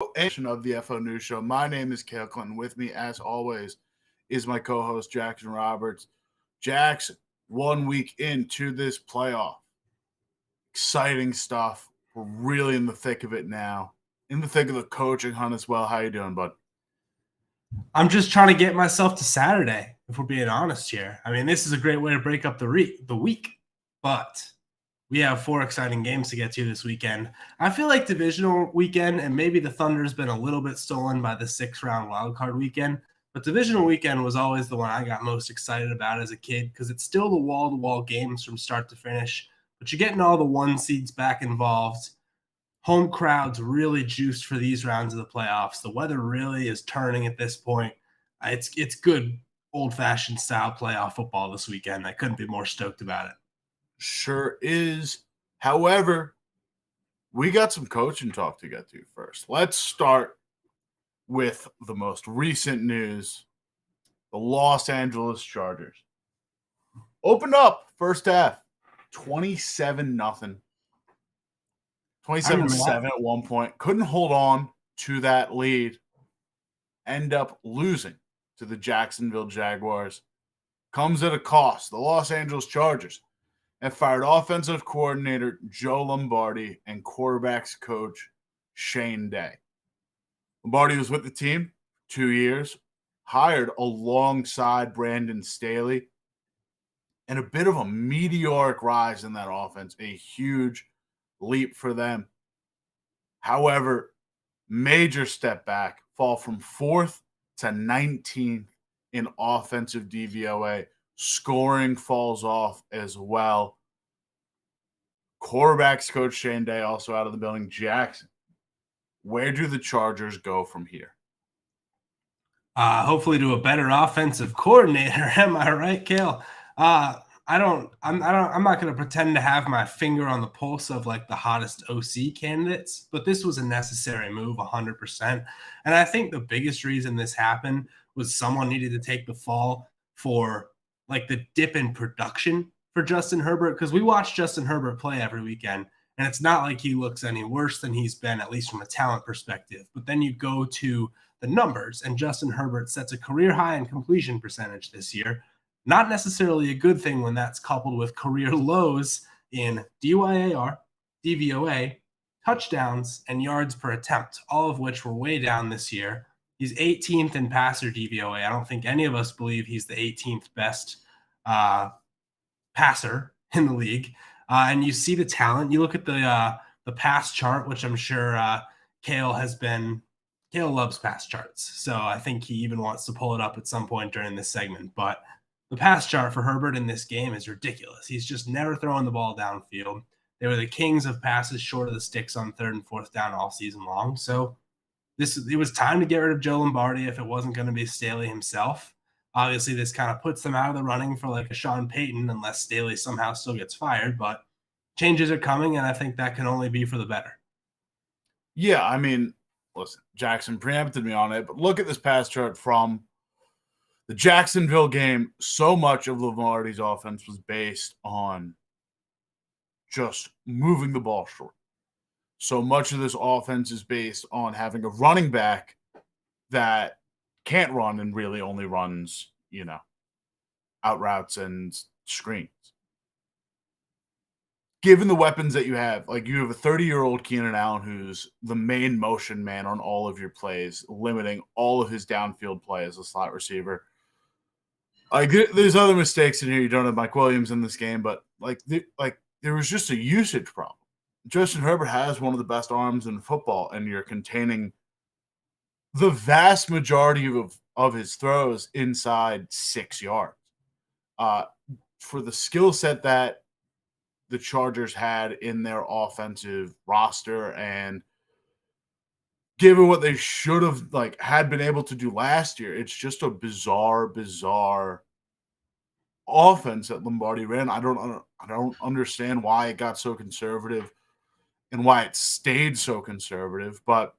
edition of the FO News Show. My name is Cale Clinton. With me, as always, is my co-host Jackson Roberts. Jackson, 1 week into this playoff, exciting stuff. We're really in the thick of it now, in the thick of the coaching hunt as well. How you doing, bud? I'm just trying to get myself to Saturday, if we're being honest here. I mean, this is a great way to break up the week, but we have 4 exciting games to get to this weekend. I feel like divisional weekend, and maybe the Thunder's been a little bit stolen by the 6-round wildcard weekend, but divisional weekend was always the one I got most excited about as a kid because it's still the wall-to-wall games from start to finish, but you're getting all the 1 seeds back involved. Home crowds really juiced for these rounds of the playoffs. The weather really is turning at this point. It's good old-fashioned style playoff football this weekend. I couldn't be more stoked about it. Sure is. However, we got some coaching talk to get to first. Let's start with the most recent news. The Los Angeles Chargers opened up first half 27-0. 27-7 at one point. Couldn't hold on to that lead. End up losing to the Jacksonville Jaguars. Comes at a cost. The Los Angeles Chargers have fired offensive coordinator Joe Lombardi and quarterbacks coach Shane Day. Lombardi was with the team 2 years, hired alongside Brandon Staley, and a bit of a meteoric rise in that offense, a huge leap for them. However, major step back, fall from 4th to 19th in offensive DVOA. Scoring falls off as well. Quarterbacks coach Shane Day also out of the building. Jackson, where do the Chargers go from here? Hopefully to a better offensive coordinator. Am I right, Cale? I'm not going to pretend to have my finger on the pulse of like the hottest OC candidates, but this was a necessary move 100%. And I think the biggest reason this happened was someone needed to take the fall for like the dip in production for Justin Herbert, because we watch Justin Herbert play every weekend, and it's not like he looks any worse than he's been, at least from a talent perspective. But then you go to the numbers, and Justin Herbert sets a career high in completion percentage this year. Not necessarily a good thing when that's coupled with career lows in DYAR, DVOA, touchdowns, and yards per attempt, all of which were way down this year. He's 18th in passer DVOA. I don't think any of us believe he's the 18th best passer in the league. And you see the talent. You look at the pass chart, which I'm sure Cale loves pass charts. So I think he even wants to pull it up at some point during this segment. But the pass chart for Herbert in this game is ridiculous. He's just never throwing the ball downfield. They were the kings of passes short of the sticks on 3rd and 4th down all season long. So it was time to get rid of Joe Lombardi if it wasn't going to be Staley himself. Obviously, this kind of puts them out of the running for like a Sean Payton unless Staley somehow still gets fired. But changes are coming, and I think that can only be for the better. Yeah, I mean, listen, Jackson preempted me on it, but look at this pass chart from the Jacksonville game. So much of Lombardi's offense was based on just moving the ball short. So much of this offense is based on having a running back that can't run and really only runs, out routes and screens. Given the weapons that you have, like you have a 30-year-old Keenan Allen who's the main motion man on all of your plays, limiting all of his downfield play as a slot receiver. There's other mistakes in here. You don't have Mike Williams in this game, but there was just a usage problem. Justin Herbert has one of the best arms in football, and you're containing the vast majority of his throws inside 6 yards. For the skill set that the Chargers had in their offensive roster, and given what they should have had been able to do last year, it's just a bizarre offense that Lombardi ran. I don't understand why it got so conservative and why it stayed so conservative, but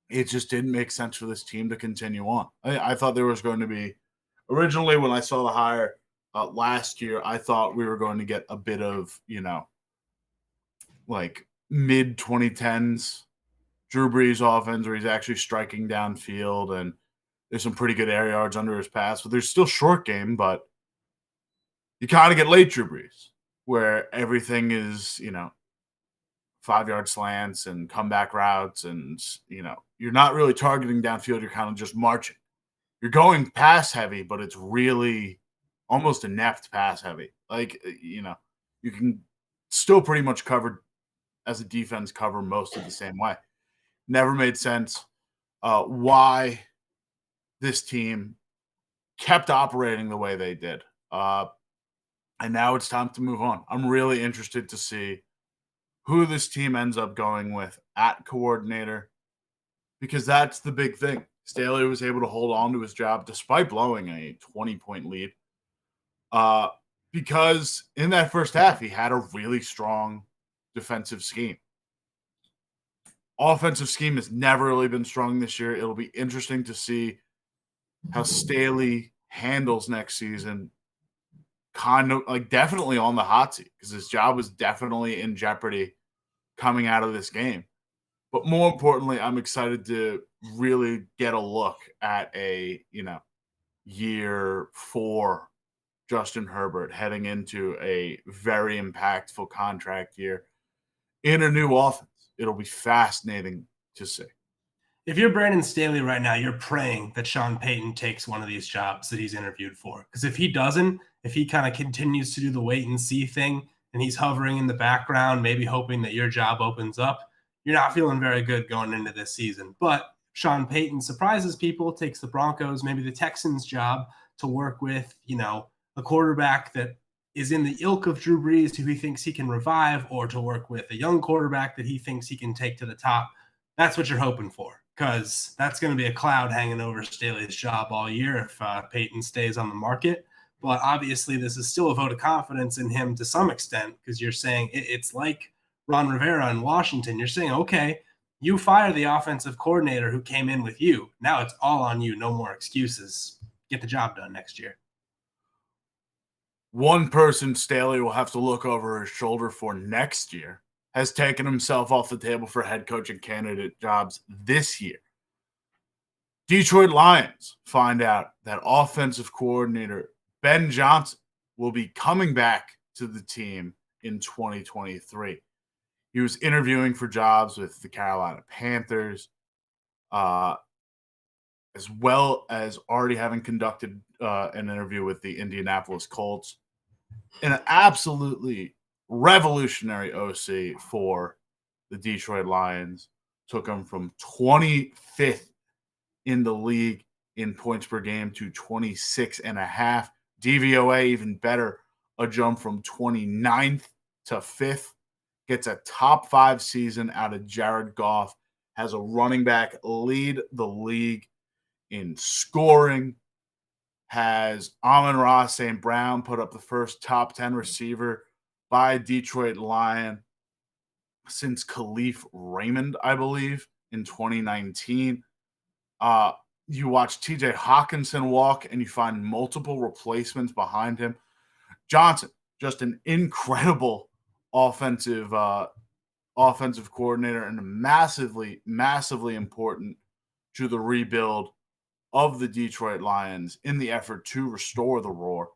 it just didn't make sense for this team to continue on. I thought there was going to be, originally when I saw the hire last year, I thought we were going to get a bit of, mid 2010s Drew Brees offense where he's actually striking downfield and there's some pretty good air yards under his pass, but there's still short game, but you kind of get late Drew Brees where everything is, 5-yard slants and comeback routes and, you're not really targeting downfield. You're kind of just marching. You're going pass heavy, but it's really almost inept pass heavy. You can still pretty much cover as a defense cover most of the same way. Never made sense why this team kept operating the way they did. And now it's time to move on. I'm really interested to see who this team ends up going with at coordinator because that's the big thing. Staley was able to hold on to his job despite blowing a 20-point lead because in that first half, he had a really strong defensive scheme. Offensive scheme has never really been strong this year. It'll be interesting to see how Staley handles next season. Kind of like definitely on the hot seat because his job was definitely in jeopardy coming out of this game. But more importantly, I'm excited to really get a look at a, year 4 Justin Herbert heading into a very impactful contract year in a new offense. It'll be fascinating to see. If you're Brandon Staley right now, you're praying that Sean Payton takes one of these jobs that he's interviewed for. Because if he doesn't, if he kind of continues to do the wait and see thing and he's hovering in the background, maybe hoping that your job opens up, you're not feeling very good going into this season. But Sean Payton surprises people, takes the Broncos, maybe the Texans job to work with, a quarterback that is in the ilk of Drew Brees who he thinks he can revive, or to work with a young quarterback that he thinks he can take to the top. That's what you're hoping for, because that's going to be a cloud hanging over Staley's job all year if Payton stays on the market. But obviously, this is still a vote of confidence in him to some extent, because you're saying it's like Ron Rivera in Washington. You're saying, okay, you fire the offensive coordinator who came in with you. Now it's all on you. No more excuses. Get the job done next year. One person Staley will have to look over his shoulder for next year has taken himself off the table for head coaching candidate jobs this year. Detroit Lions find out that offensive coordinator Ben Johnson will be coming back to the team in 2023. He was interviewing for jobs with the Carolina Panthers, as well as already having conducted an interview with the Indianapolis Colts. An absolutely revolutionary OC for the Detroit Lions. Took him from 25th in the league in points per game to 26.5. DVOA even better, a jump from 29th to 5th. Gets a top 5 season out of Jared Goff. Has a running back lead the league in scoring. Has Amon-Ra St. Brown put up the first top 10 receiver by Detroit Lion since Khalif Raymond, I believe, in 2019. You watch TJ Hawkinson walk and you find multiple replacements behind him. Johnson, just an incredible offensive coordinator and massively, massively important to the rebuild of the Detroit Lions in the effort to restore the roar.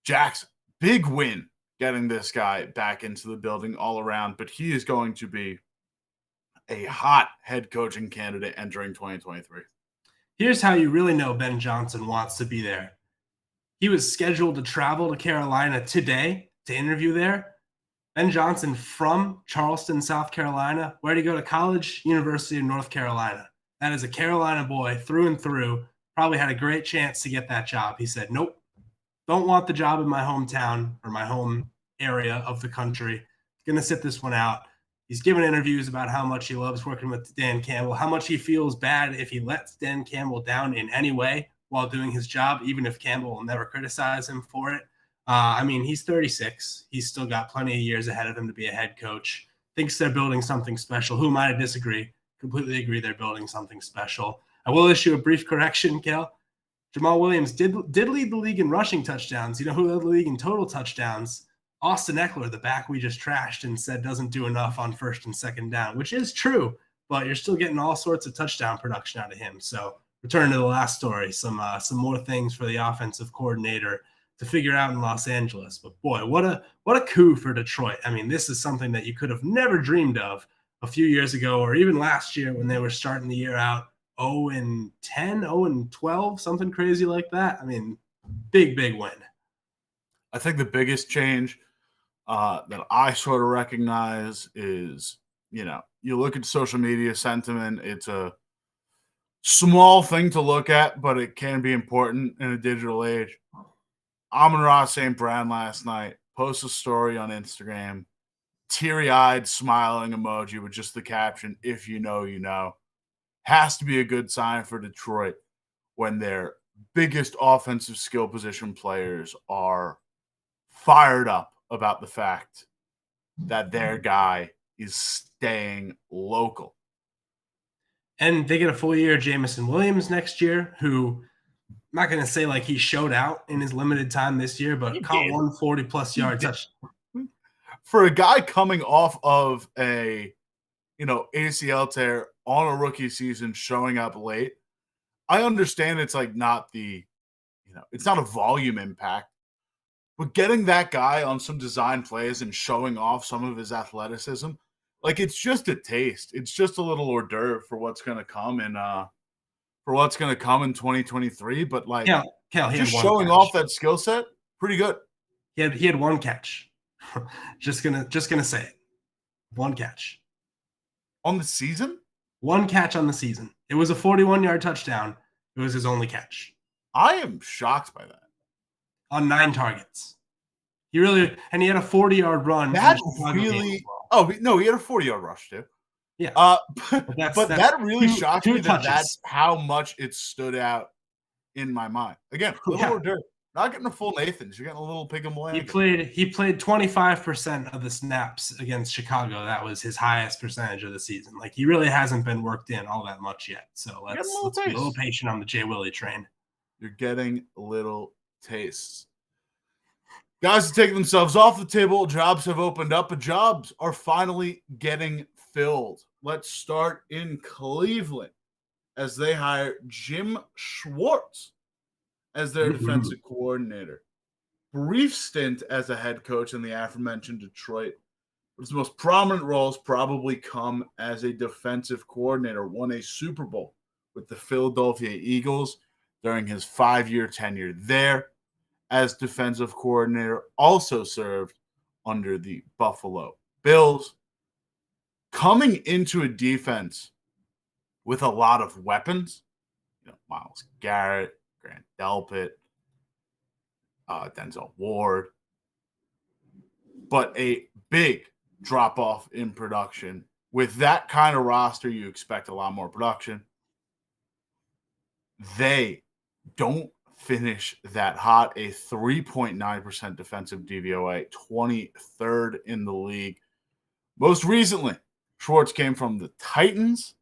Jackson, big win getting this guy back into the building all around, but he is going to be a hot head coaching candidate entering 2023. Here's how you really know Ben Johnson wants to be there. He was scheduled to travel to Carolina today to interview there. Ben Johnson from Charleston, South Carolina. Where did he go to college? University of North Carolina. That is a Carolina boy through and through. Probably had a great chance to get that job. He said, nope, don't want the job in my hometown or my home area of the country. Going to sit this one out. He's given interviews about how much he loves working with Dan Campbell, how much he feels bad if he lets Dan Campbell down in any way while doing his job, even if Campbell will never criticize him for it. He's 36. He's still got plenty of years ahead of him to be a head coach. Thinks they're building something special. Who am I to disagree? Completely agree they're building something special. I will issue a brief correction, Cale. Jamal Williams did lead the league in rushing touchdowns. You know who led the league in total touchdowns? Austin Eckler, the back we just trashed and said doesn't do enough on first and second down, which is true. but you're still getting all sorts of touchdown production out of him. So return to the last story, some more things for the offensive coordinator to figure out in Los Angeles. But boy, what a coup for Detroit. I mean, this is something that you could have never dreamed of a few years ago, or even last year when they were starting the year out 0-10, 0-12, something crazy like that. I mean, big win. I think the biggest change that I sort of recognize is, you look at social media sentiment. It's a small thing to look at, but it can be important in a digital age. Amon-Ra St. Brown last night posted a story on Instagram, teary-eyed, smiling emoji with just the caption, "If you know, you know." Has to be a good sign for Detroit when their biggest offensive skill position players are fired up about the fact that their guy is staying local. And they get a full year of Jamison Williams next year, who I'm not going to say like he showed out in his limited time this year, but caught 140-plus yard touchdown. For a guy coming off of a, ACL tear on a rookie season, showing up late, I understand it's like not the, it's not a volume impact, but getting that guy on some design plays and showing off some of his athleticism, like it's just a taste. It's just a little hors d'oeuvre for what's going to come in 2023. But like, Cale, just showing off that skill set, pretty good. He had one catch. just gonna say it. One catch on the season. One catch on the season. It was a 41-yard touchdown. It was his only catch. I am shocked by that. On 9 targets. He had a 40-yard run. That really. Oh no, he had a 40-yard rush too. Yeah. But that really shocked me that that's how much it stood out in my mind. Again, a little hors d'oeuvre. Not getting a full Nathans. You're getting a little pig and blanket. He played 25% of the snaps against Chicago. That was his highest percentage of the season. Like, he really hasn't been worked in all that much yet. So let's be a little patient on the Jay Willie train. You're getting little tastes. Guys are taking themselves off the table. Jobs have opened up, but jobs are finally getting filled. Let's start in Cleveland as they hire Jim Schwartz as their defensive coordinator. Brief stint as a head coach in the aforementioned Detroit, but his most prominent roles probably come as a defensive coordinator. Won a Super Bowl with the Philadelphia Eagles during his 5-year tenure there. As defensive coordinator, also served under the Buffalo Bills. Coming into a defense with a lot of weapons, Myles Garrett, Grant Delpit, Denzel Ward, but a big drop-off in production. With that kind of roster, you expect a lot more production. They don't finish that hot. A 3.9% defensive DVOA, 23rd in the league. Most recently, Schwartz came from the Titans,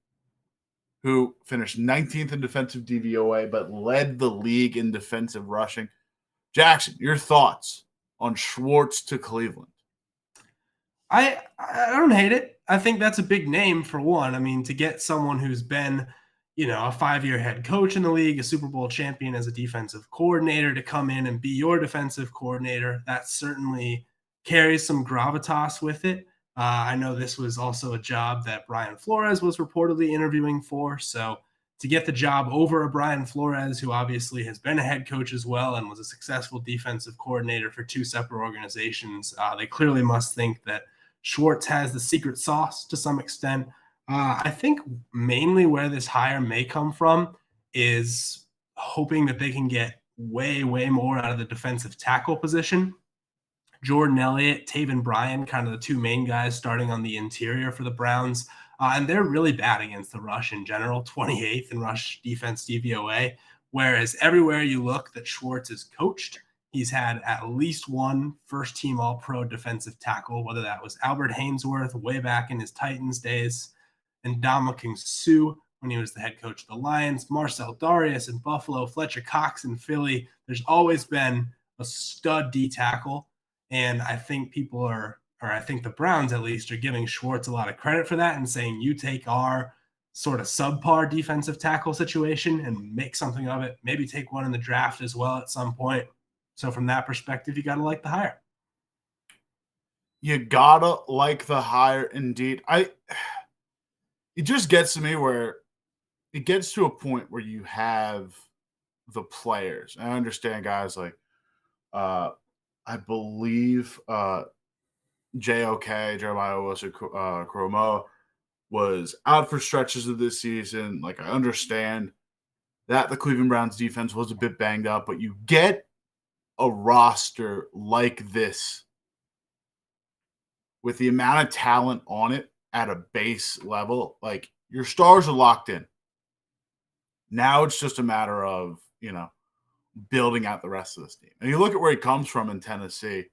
who finished 19th in defensive DVOA, but led the league in defensive rushing. Jackson, your thoughts on Schwartz to Cleveland? I don't hate it. I think that's a big name for one. I mean, to get someone who's been, a 5-year head coach in the league, a Super Bowl champion as a defensive coordinator, to come in and be your defensive coordinator, that certainly carries some gravitas with it. I know this was also a job that Brian Flores was reportedly interviewing for. So to get the job over a Brian Flores, who obviously has been a head coach as well and was a successful defensive coordinator for 2 separate organizations, they clearly must think that Schwartz has the secret sauce to some extent. I think mainly where this hire may come from is hoping that they can get way, way more out of the defensive tackle position. Jordan Elliott, Taven Bryan, kind of the 2 main guys starting on the interior for the Browns. And they're really bad against the rush in general, 28th in rush defense DVOA, whereas everywhere you look that Schwartz has coached, he's had at least one first-team All-Pro defensive tackle, whether that was Albert Hainsworth way back in his Titans days, and Ndamukong Suh when he was the head coach of the Lions, Marcel Darius in Buffalo, Fletcher Cox in Philly. There's always been a stud D tackle, and I think people are or I think the Browns at least, are giving Schwartz a lot of credit for that and saying, you take our sort of subpar defensive tackle situation and make something of it. Maybe take one in the draft as well at some point. So from that perspective, you got to like the hire. You gotta like the hire indeed. It just gets to me where it gets to a point where you have the players. I understand guys like I believe JOK, Jeremiah Wilson Cromo, was out for stretches of this season. Like, I understand that the Cleveland Browns defense was a bit banged up, but you get a roster like this with the amount of talent on it at a base level, like, your stars are locked in. Now it's just a matter of, building out the rest of this team. And you look at where he comes from in Tennessee,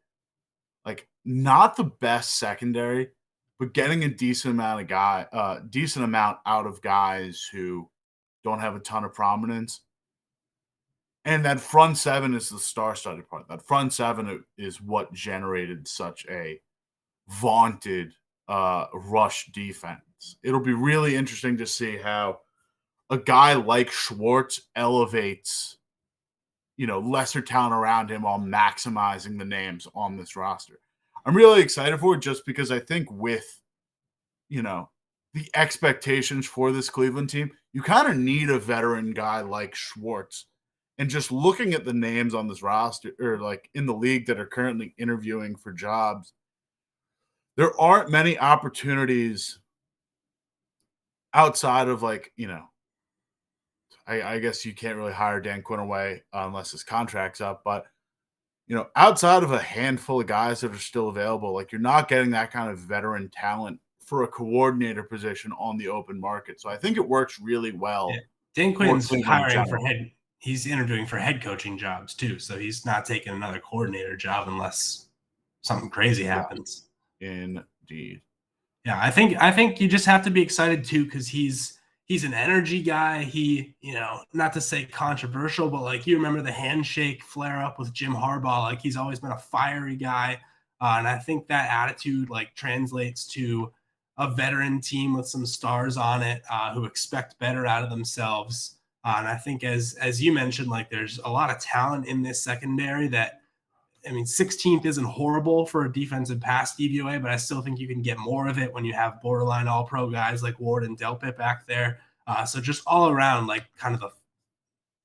like, not the best secondary, but getting a decent amount out of guys who don't have a ton of prominence. And that front seven is the star-studded part. That front seven is what generated such a vaunted rush defense. It'll be really interesting to see how a guy like Schwartz elevates, lesser talent around him while maximizing the names on this roster. I'm really excited for it just because I think with, the expectations for this Cleveland team, you kind of need a veteran guy like Schwartz. And just looking at the names on this roster, or like in the league that are currently interviewing for jobs, there aren't many opportunities outside of I guess you can't really hire Dan Quinn away unless his contract's up. But, outside of a handful of guys that are still available, like, you're not getting that kind of veteran talent for a coordinator position on the open market. So I think it works really well. Yeah. Dan Quinn's hiring he's interviewing for head coaching jobs too. So he's not taking another coordinator job unless something crazy happens. Indeed. Yeah, I think you just have to be excited too, because he's an energy guy. He, not to say controversial, but like, you remember the handshake flare up with Jim Harbaugh. Like, he's always been a fiery guy. And I think that attitude translates to a veteran team with some stars on it who expect better out of themselves. And I think as you mentioned, there's a lot of talent in this secondary that, 16th isn't horrible for a defensive pass DVOA, but I still think you can get more of it when you have borderline all-pro guys like Ward and Delpit back there. So just all around, kind of the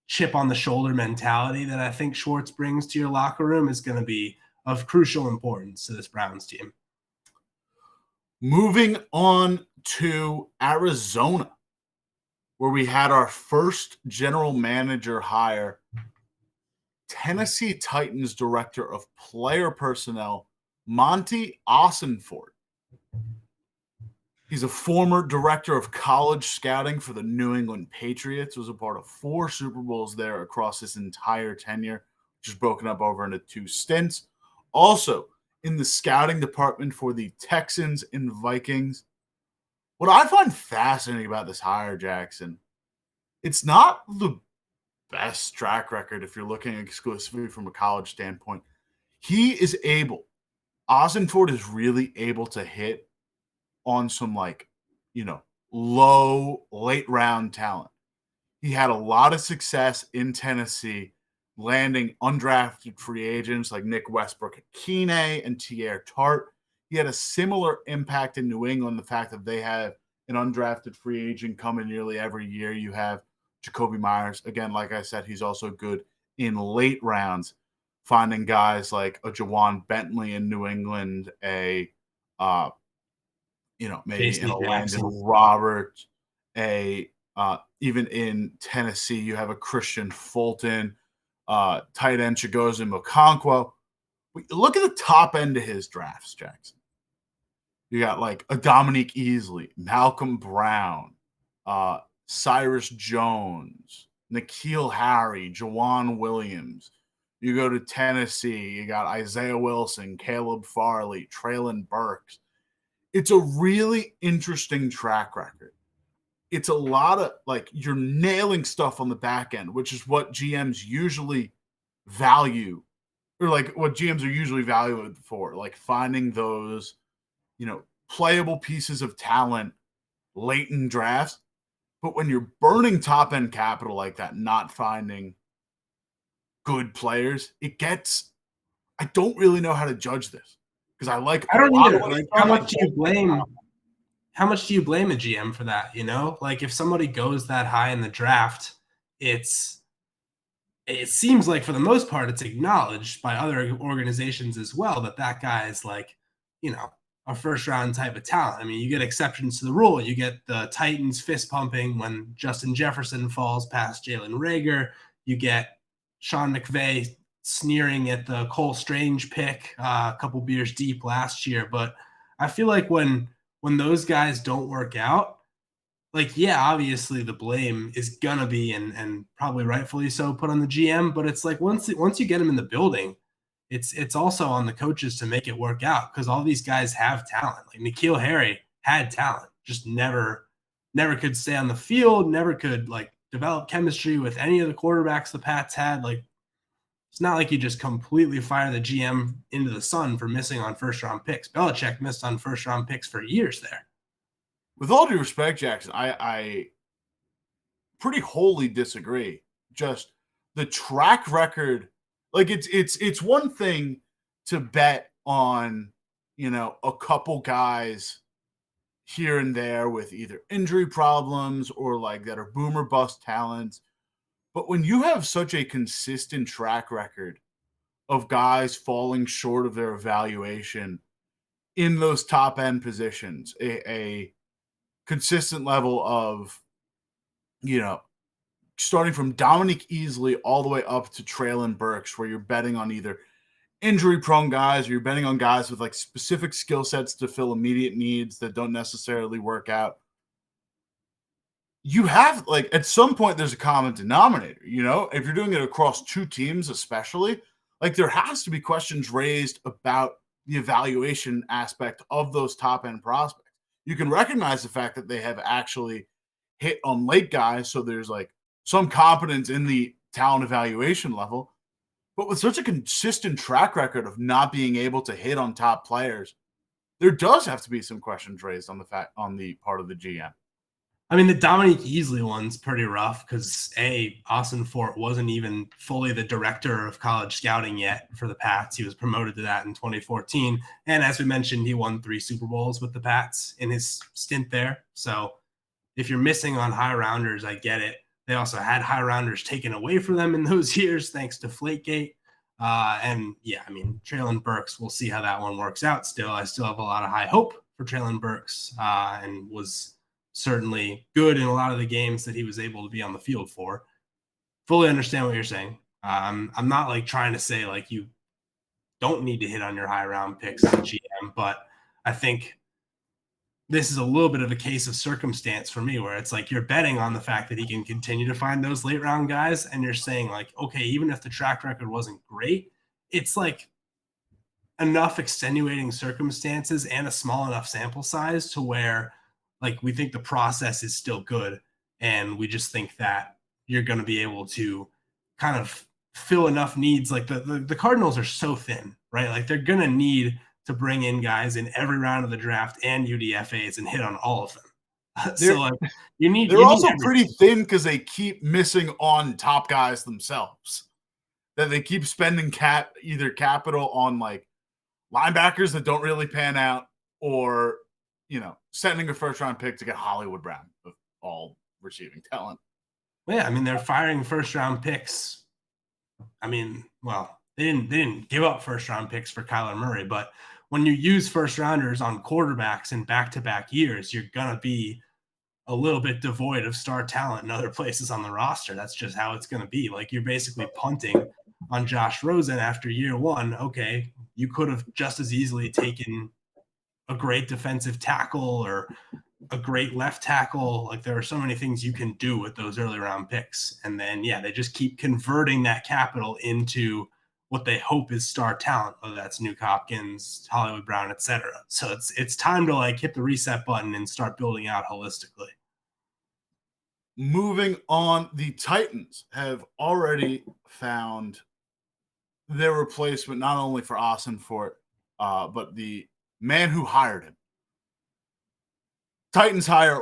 chip on the shoulder mentality that I think Schwartz brings to your locker room is going to be of crucial importance to this Browns team. Moving on to Arizona, where we had our first general manager hire, Tennessee Titans Director of Player Personnel, Monti Ossenfort. He's a former director of college scouting for the New England Patriots, was a part of 4 Super Bowls there across his entire tenure, which is broken up over into 2 stints. Also, in the scouting department for the Texans and Vikings. What I find fascinating about this hire, Jackson, it's not the best track record if you're looking exclusively from a college standpoint. Ossenfort is really able to hit on some low late round talent. He had a lot of success in Tennessee, landing undrafted free agents like Nick Westbrook-Akine and Tierre Tart. He had a similar impact in New England, the fact that they have an undrafted free agent coming nearly every year. You have Jacoby Myers. Again, like I said, he's also good in late rounds, finding guys like a Jawan Bentley in New England, maybe in a Landon Roberts, even in Tennessee, you have a Christian Fulton, tight end Chigozie Okonkwo. Look at the top end of his drafts, Jackson. You got a Dominique Easley, Malcolm Brown, Cyrus Jones, N'Keal Harry, Jawan Williams. You go to Tennessee, you got Isaiah Wilson, Caleb Farley, Treylon Burks. It's a really interesting track record. It's a lot of you're nailing stuff on the back end, which is what GMs usually value, or like what GMs are usually valued for, like finding those, playable pieces of talent late in drafts. But when you're burning top end capital like that, not finding good players, I don't really know how to judge this because I like I don't a lot either. of what Like, he's done. how much do you blame a GM for that? Like if somebody goes that high in the draft, it seems like for the most part, it's acknowledged by other organizations as well that guy is like, a first round type of talent. I mean, you get exceptions to the rule. You get the Titans fist pumping when Justin Jefferson falls past Jalen Reagor. You get Sean McVay sneering at the Cole Strange pick a couple beers deep last year. But I feel like when those guys don't work out, like, yeah, obviously the blame is gonna be and probably rightfully so put on the GM. But it's like once you get them in the building, it's also on the coaches to make it work out because all these guys have talent. Like N'Keal Harry had talent, just never could stay on the field, never could like develop chemistry with any of the quarterbacks the Pats had. Like it's not like you just completely fire the GM into the sun for missing on first round picks. Belichick missed on first round picks for years there. With all due respect, Jackson, I pretty wholly disagree. Just the track record, like it's one thing to bet on, a couple guys here and there with either injury problems or like that are boomer bust talents. But when you have such a consistent track record of guys falling short of their evaluation in those top end positions, a consistent level of, starting from Dominique Easley all the way up to Traylon Burks, where you're betting on either injury prone guys or you're betting on guys with like specific skill sets to fill immediate needs that don't necessarily work out. You have like at some point there's a common denominator, if you're doing it across two teams, especially, like there has to be questions raised about the evaluation aspect of those top end prospects. You can recognize the fact that they have actually hit on late guys, so there's like some competence in the talent evaluation level. But with such a consistent track record of not being able to hit on top players, there does have to be some questions raised on the part of the GM. I mean, the Dominique Easley one's pretty rough because Ossenfort wasn't even fully the director of college scouting yet for the Pats. He was promoted to that in 2014. And as we mentioned, he won 3 Super Bowls with the Pats in his stint there. So if you're missing on high rounders, I get it. They also had high rounders taken away from them in those years thanks to Flakegate. And yeah, I mean, Traylon Burks, we'll see how that one works out still. I still have a lot of high hope for Traylon Burks and was certainly good in a lot of the games that he was able to be on the field for. Fully understand what you're saying. I'm not like trying to say like you don't need to hit on your high round picks as a GM, but I think this is a little bit of a case of circumstance for me where it's like you're betting on the fact that he can continue to find those late round guys. And you're saying like, okay, even if the track record wasn't great, it's like enough extenuating circumstances and a small enough sample size to where like we think the process is still good. And we just think that you're going to be able to kind of fill enough needs. Like the Cardinals are so thin, right? Like they're going to need to bring in guys in every round of the draft and UDFAs and hit on all of them. So like they're also pretty thin because they keep missing on top guys themselves. That they keep spending either capital on like linebackers that don't really pan out, or sending a first round pick to get Hollywood Brown of all receiving talent. Well, yeah, I mean they're firing first round picks. I mean, well, they didn't give up first round picks for Kyler Murray, but when you use first rounders on quarterbacks in back-to-back years, you're going to be a little bit devoid of star talent in other places on the roster. That's just how it's going to be. Like you're basically punting on Josh Rosen after year one. Okay, you could have just as easily taken a great defensive tackle or a great left tackle. Like there are so many things you can do with those early round picks. And then, yeah, they just keep converting that capital into what they hope is star talent, whether that's Nuke Hopkins, Hollywood Brown, etc. So it's time to like hit the reset button and start building out holistically. Moving on, the Titans have already found their replacement, not only for Ossenfort, but the man who hired him. Titans hire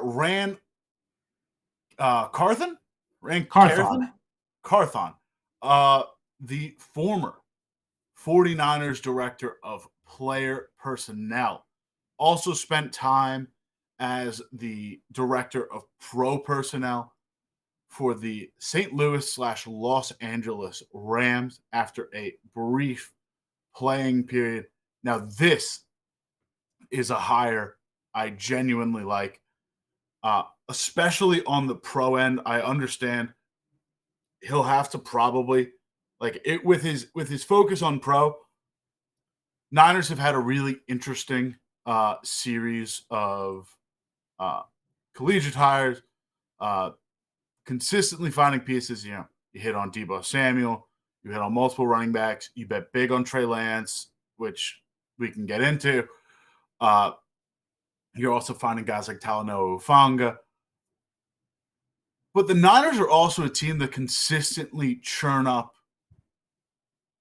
Carthon? Carthon. Carthon. The former 49ers director of player personnel. Also spent time as the director of pro personnel for the St. Louis/Los Angeles Rams after a brief playing period. Now, this is a hire I genuinely like, especially on the pro end. I understand he'll have to probably like it with his focus on pro. Niners have had a really interesting series of collegiate hires, consistently finding pieces. You hit on Deebo Samuel, you hit on multiple running backs, you bet big on Trey Lance, which we can get into. You're also finding guys like Talanoa Hufanga. But the Niners are also a team that consistently churn up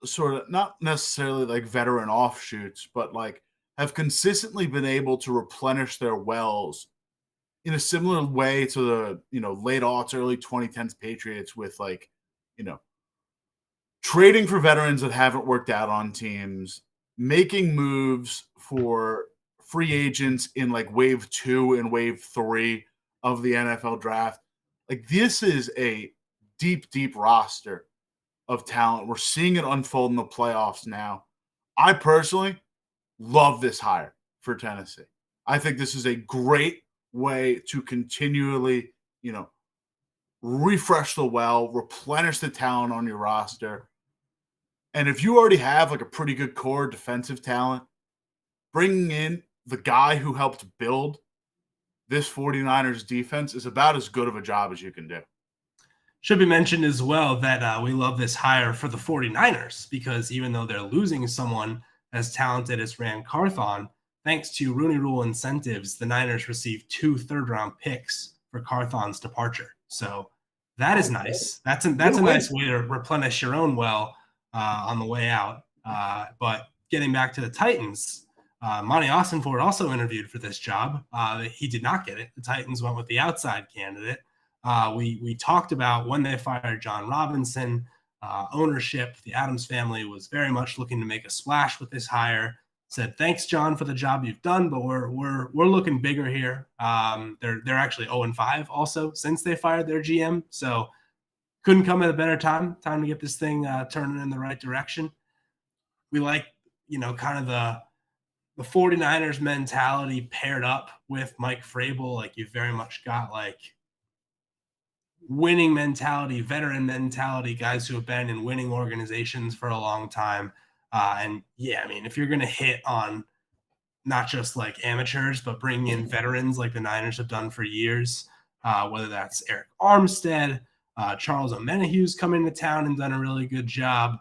sort of not necessarily like veteran offshoots, but like have consistently been able to replenish their wells in a similar way to the, late aughts, early 2010s Patriots with like, trading for veterans that haven't worked out on teams, making moves for free agents in like wave 2 and wave 3 of the NFL draft. Like this is a deep, deep roster of talent. We're seeing it unfold in the playoffs now. I personally love this hire for Tennessee. I think this is a great way to continually, refresh the well, replenish the talent on your roster. And if you already have like a pretty good core defensive talent, bringing in the guy who helped build this 49ers defense is about as good of a job as you can do. Should be mentioned as well that we love this hire for the 49ers because even though they're losing someone as talented as Ran Carthon, thanks to Rooney Rule incentives, the Niners received 2 third-round picks for Carthon's departure. So that is nice. That's a nice way to replenish your own well on the way out. But getting back to the Titans, Monti Ossenfort also interviewed for this job. He did not get it. The Titans went with the outside candidate. We talked about when they fired John Robinson, ownership. The Adams family was very much looking to make a splash with this hire. Said, thanks, John, for the job you've done, but we're looking bigger here. They're actually 0-5 also since they fired their GM. So couldn't come at a better time to get this thing turning in the right direction. We like, kind of the 49ers mentality paired up with Mike Vrabel. Like you very much got like winning mentality, veteran mentality, guys who have been in winning organizations for a long time. And yeah, I mean, if you're going to hit on not just like amateurs, but bring in veterans like the Niners have done for years, whether that's Eric Armstead, Charles Omenahue's come into town and done a really good job.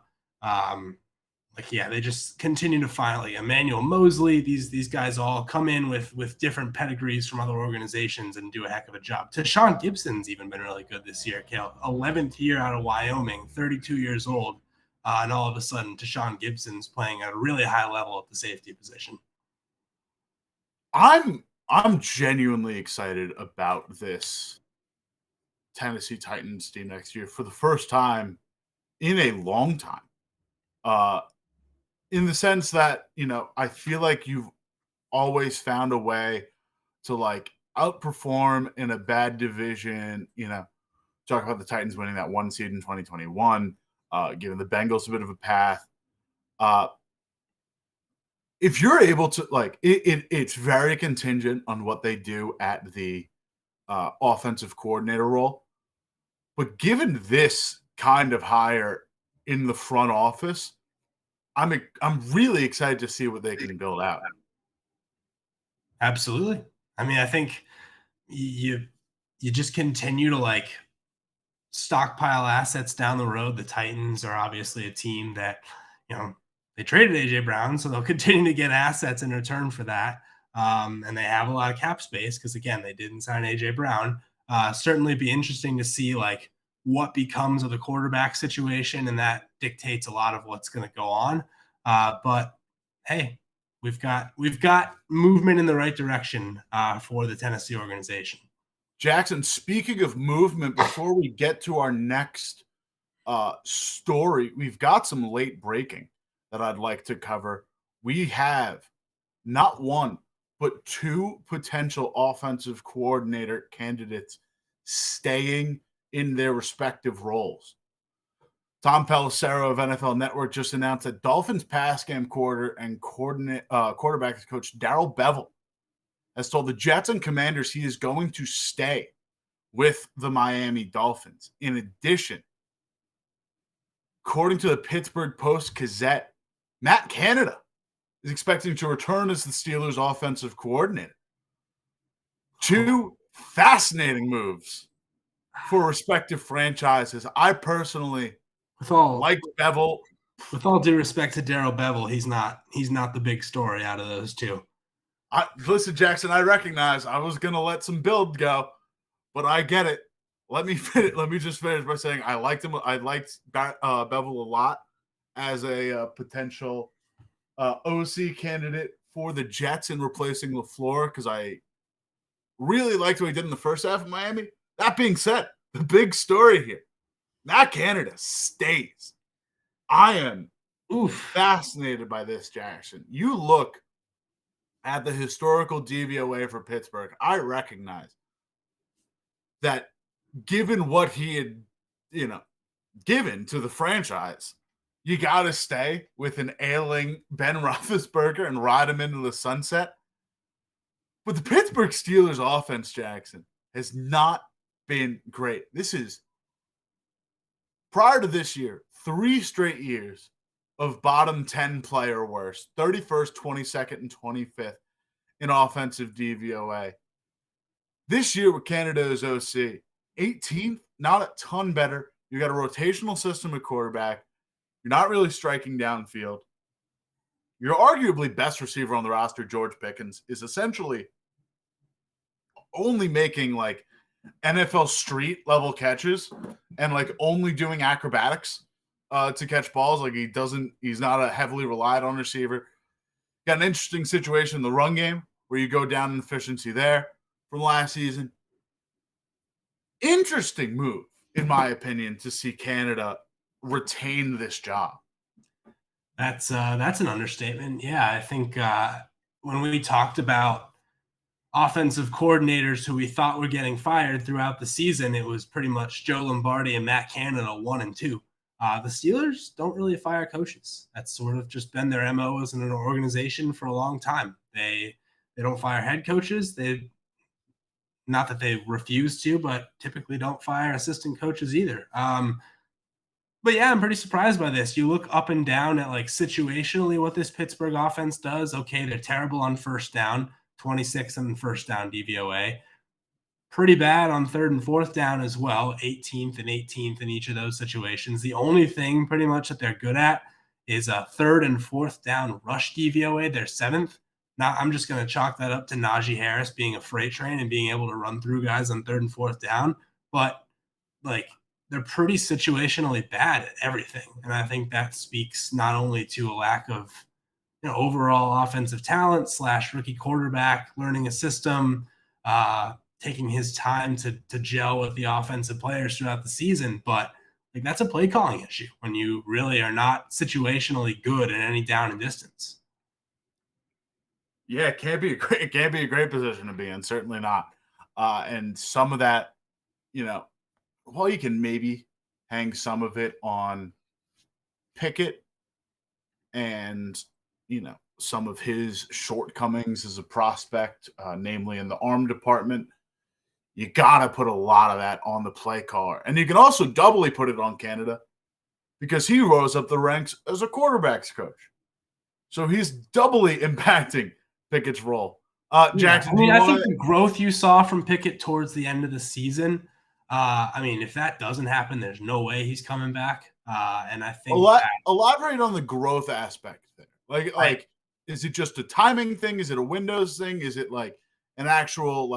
They just continue to find like Emmanuel Mosley. These guys all come in with different pedigrees from other organizations and do a heck of a job. Tashawn Gibson's even been really good this year, Cale. 11th year out of Wyoming, 32 years old. And all of a sudden, Tashawn Gibson's playing at a really high level at the safety position. I'm genuinely excited about this Tennessee Titans team next year for the first time in a long time. In the sense that, I feel like you've always found a way to like outperform in a bad division, talk about the Titans winning that 1 seed in 2021, giving the Bengals a bit of a path. If you're able to like it's very contingent on what they do at the offensive coordinator role. But given this kind of hire in the front office, I'm really excited to see what they can build out. Absolutely. I mean, I think you just continue to like stockpile assets down the road. The Titans are obviously a team that, they traded AJ Brown, so they'll continue to get assets in return for that. And they have a lot of cap space because, again, they didn't sign AJ Brown. Certainly be interesting to see like what becomes of the quarterback situation, and that dictates a lot of what's going to go on. But hey, we've got movement in the right direction for the Tennessee organization. Jackson, speaking of movement, before we get to our next story, we've got some late breaking that I'd like to cover. We have not one, but two potential offensive coordinator candidates staying in their respective roles. Tom Pelissero of NFL Network just announced that Dolphins pass game quarterback coach Darrell Bevell has told the Jets and Commanders he is going to stay with the Miami Dolphins. In addition, according to the Pittsburgh Post-Gazette, Matt Canada is expecting to return as the Steelers' offensive coordinator. Two fascinating moves for respective franchises. I personally like Bevell. With all due respect to Darrell Bevell, he's not the big story out of those two. Listen, Jackson, I recognize I was going to let some build go, but I get it. Let me just finish by saying I liked him. I liked Bevell a lot as a potential OC candidate for the Jets in replacing LaFleur because I really liked what he did in the first half of Miami. That being said, the big story here, Matt Canada stays. I am fascinated by this, Jackson. You look at the historical DVOA for Pittsburgh, I recognize that given what he had, given to the franchise, you got to stay with an ailing Ben Roethlisberger and ride him into the sunset. But the Pittsburgh Steelers offense, Jackson, has not been great. This is, prior to this year, 3 straight years of bottom 10 play or worse, 31st, 22nd, and 25th in offensive DVOA. This year with Canada as OC, 18th, not a ton better. You got a rotational system at quarterback. You're not really striking downfield. Your arguably best receiver on the roster, George Pickens, is essentially only making like NFL street level catches and like only doing acrobatics to catch balls. Like he's not a heavily relied on receiver. Got an interesting situation in the run game where you go down in efficiency there from last season. Interesting move, in my opinion, to see Canada retain this job. That's an understatement. Yeah, I think when we talked about offensive coordinators who we thought were getting fired throughout the season, it was pretty much Joe Lombardi and Matt Canada 1 and 2. The Steelers don't really fire coaches. That's sort of just been their MO as an organization for a long time. They don't fire head coaches. Not that they refuse to, but typically don't fire assistant coaches either. But yeah, I'm pretty surprised by this. You look up and down at like situationally what this Pittsburgh offense does. Okay, they're terrible on first down, 26th on first down DVOA. Pretty bad on third and fourth down as well, 18th and 18th in each of those situations. The only thing pretty much that they're good at is a third and fourth down rush DVOA. They're 7th. Now I'm just going to chalk that up to Najee Harris being a freight train and being able to run through guys on third and fourth down. But like they're pretty situationally bad at everything. And I think that speaks not only to a lack of overall offensive talent / rookie quarterback, learning a system, taking his time to gel with the offensive players throughout the season. But like that's a play calling issue when you really are not situationally good in any down and distance. Yeah, it can't be a great position to be in. Certainly not. And some of that, while you can maybe hang some of it on Pickett and, some of his shortcomings as a prospect, namely in the arm department, you got to put a lot of that on the play caller. And you can also doubly put it on Canada because he rose up the ranks as a quarterback's coach. So he's doubly impacting Pickett's role. Jackson, I think the growth you saw from Pickett towards the end of the season, if that doesn't happen, there's no way he's coming back. And I think elaborate on the growth aspect there. Like, is it just a timing thing? Is it a Windows thing? Is it like an actual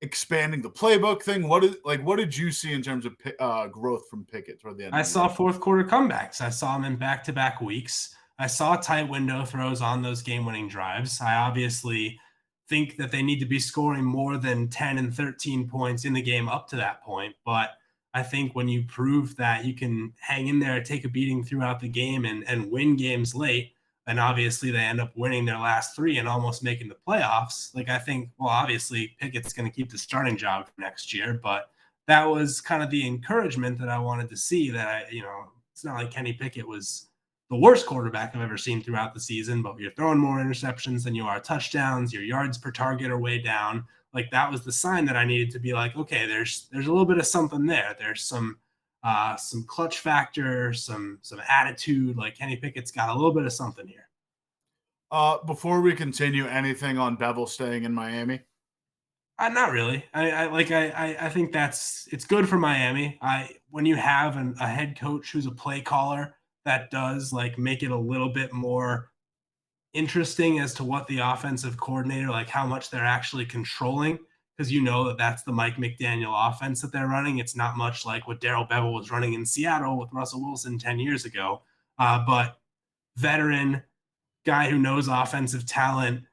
expanding the playbook thing? What did you see in terms of growth from Pickett toward the end? I of the saw year? fourth quarter comebacks. I saw him in back-to-back weeks. I saw tight window throws on those game-winning drives. I obviously think that they need to be scoring more than 10 and 13 points in the game up to that point. But I think when you prove that you can hang in there, take a beating throughout the game and win games late, and obviously they end up winning their last three and almost making the playoffs. Like, I think, well, obviously Pickett's going to keep the starting job for next year, but that was kind of the encouragement that I wanted to see. That it's not like Kenny Pickett was the worst quarterback I've ever seen throughout the season, but you're throwing more interceptions than you are touchdowns. Your yards per target are way down. Like, that was the sign that I needed to be like, okay, there's a little bit of something there. There's some clutch factor, some attitude. Like, Kenny Pickett's got a little bit of something here. Before we continue, anything on Bevell staying in Miami? Not really. I think it's good for Miami. When you have a head coach who's a play caller, that does like make it a little bit more interesting as to what the offensive coordinator, like how much they're actually controlling, because that's the Mike McDaniel offense that they're running. It's not much like what Darrell Bevell was running in Seattle with Russell Wilson 10 years ago. But veteran guy who knows offensive talent,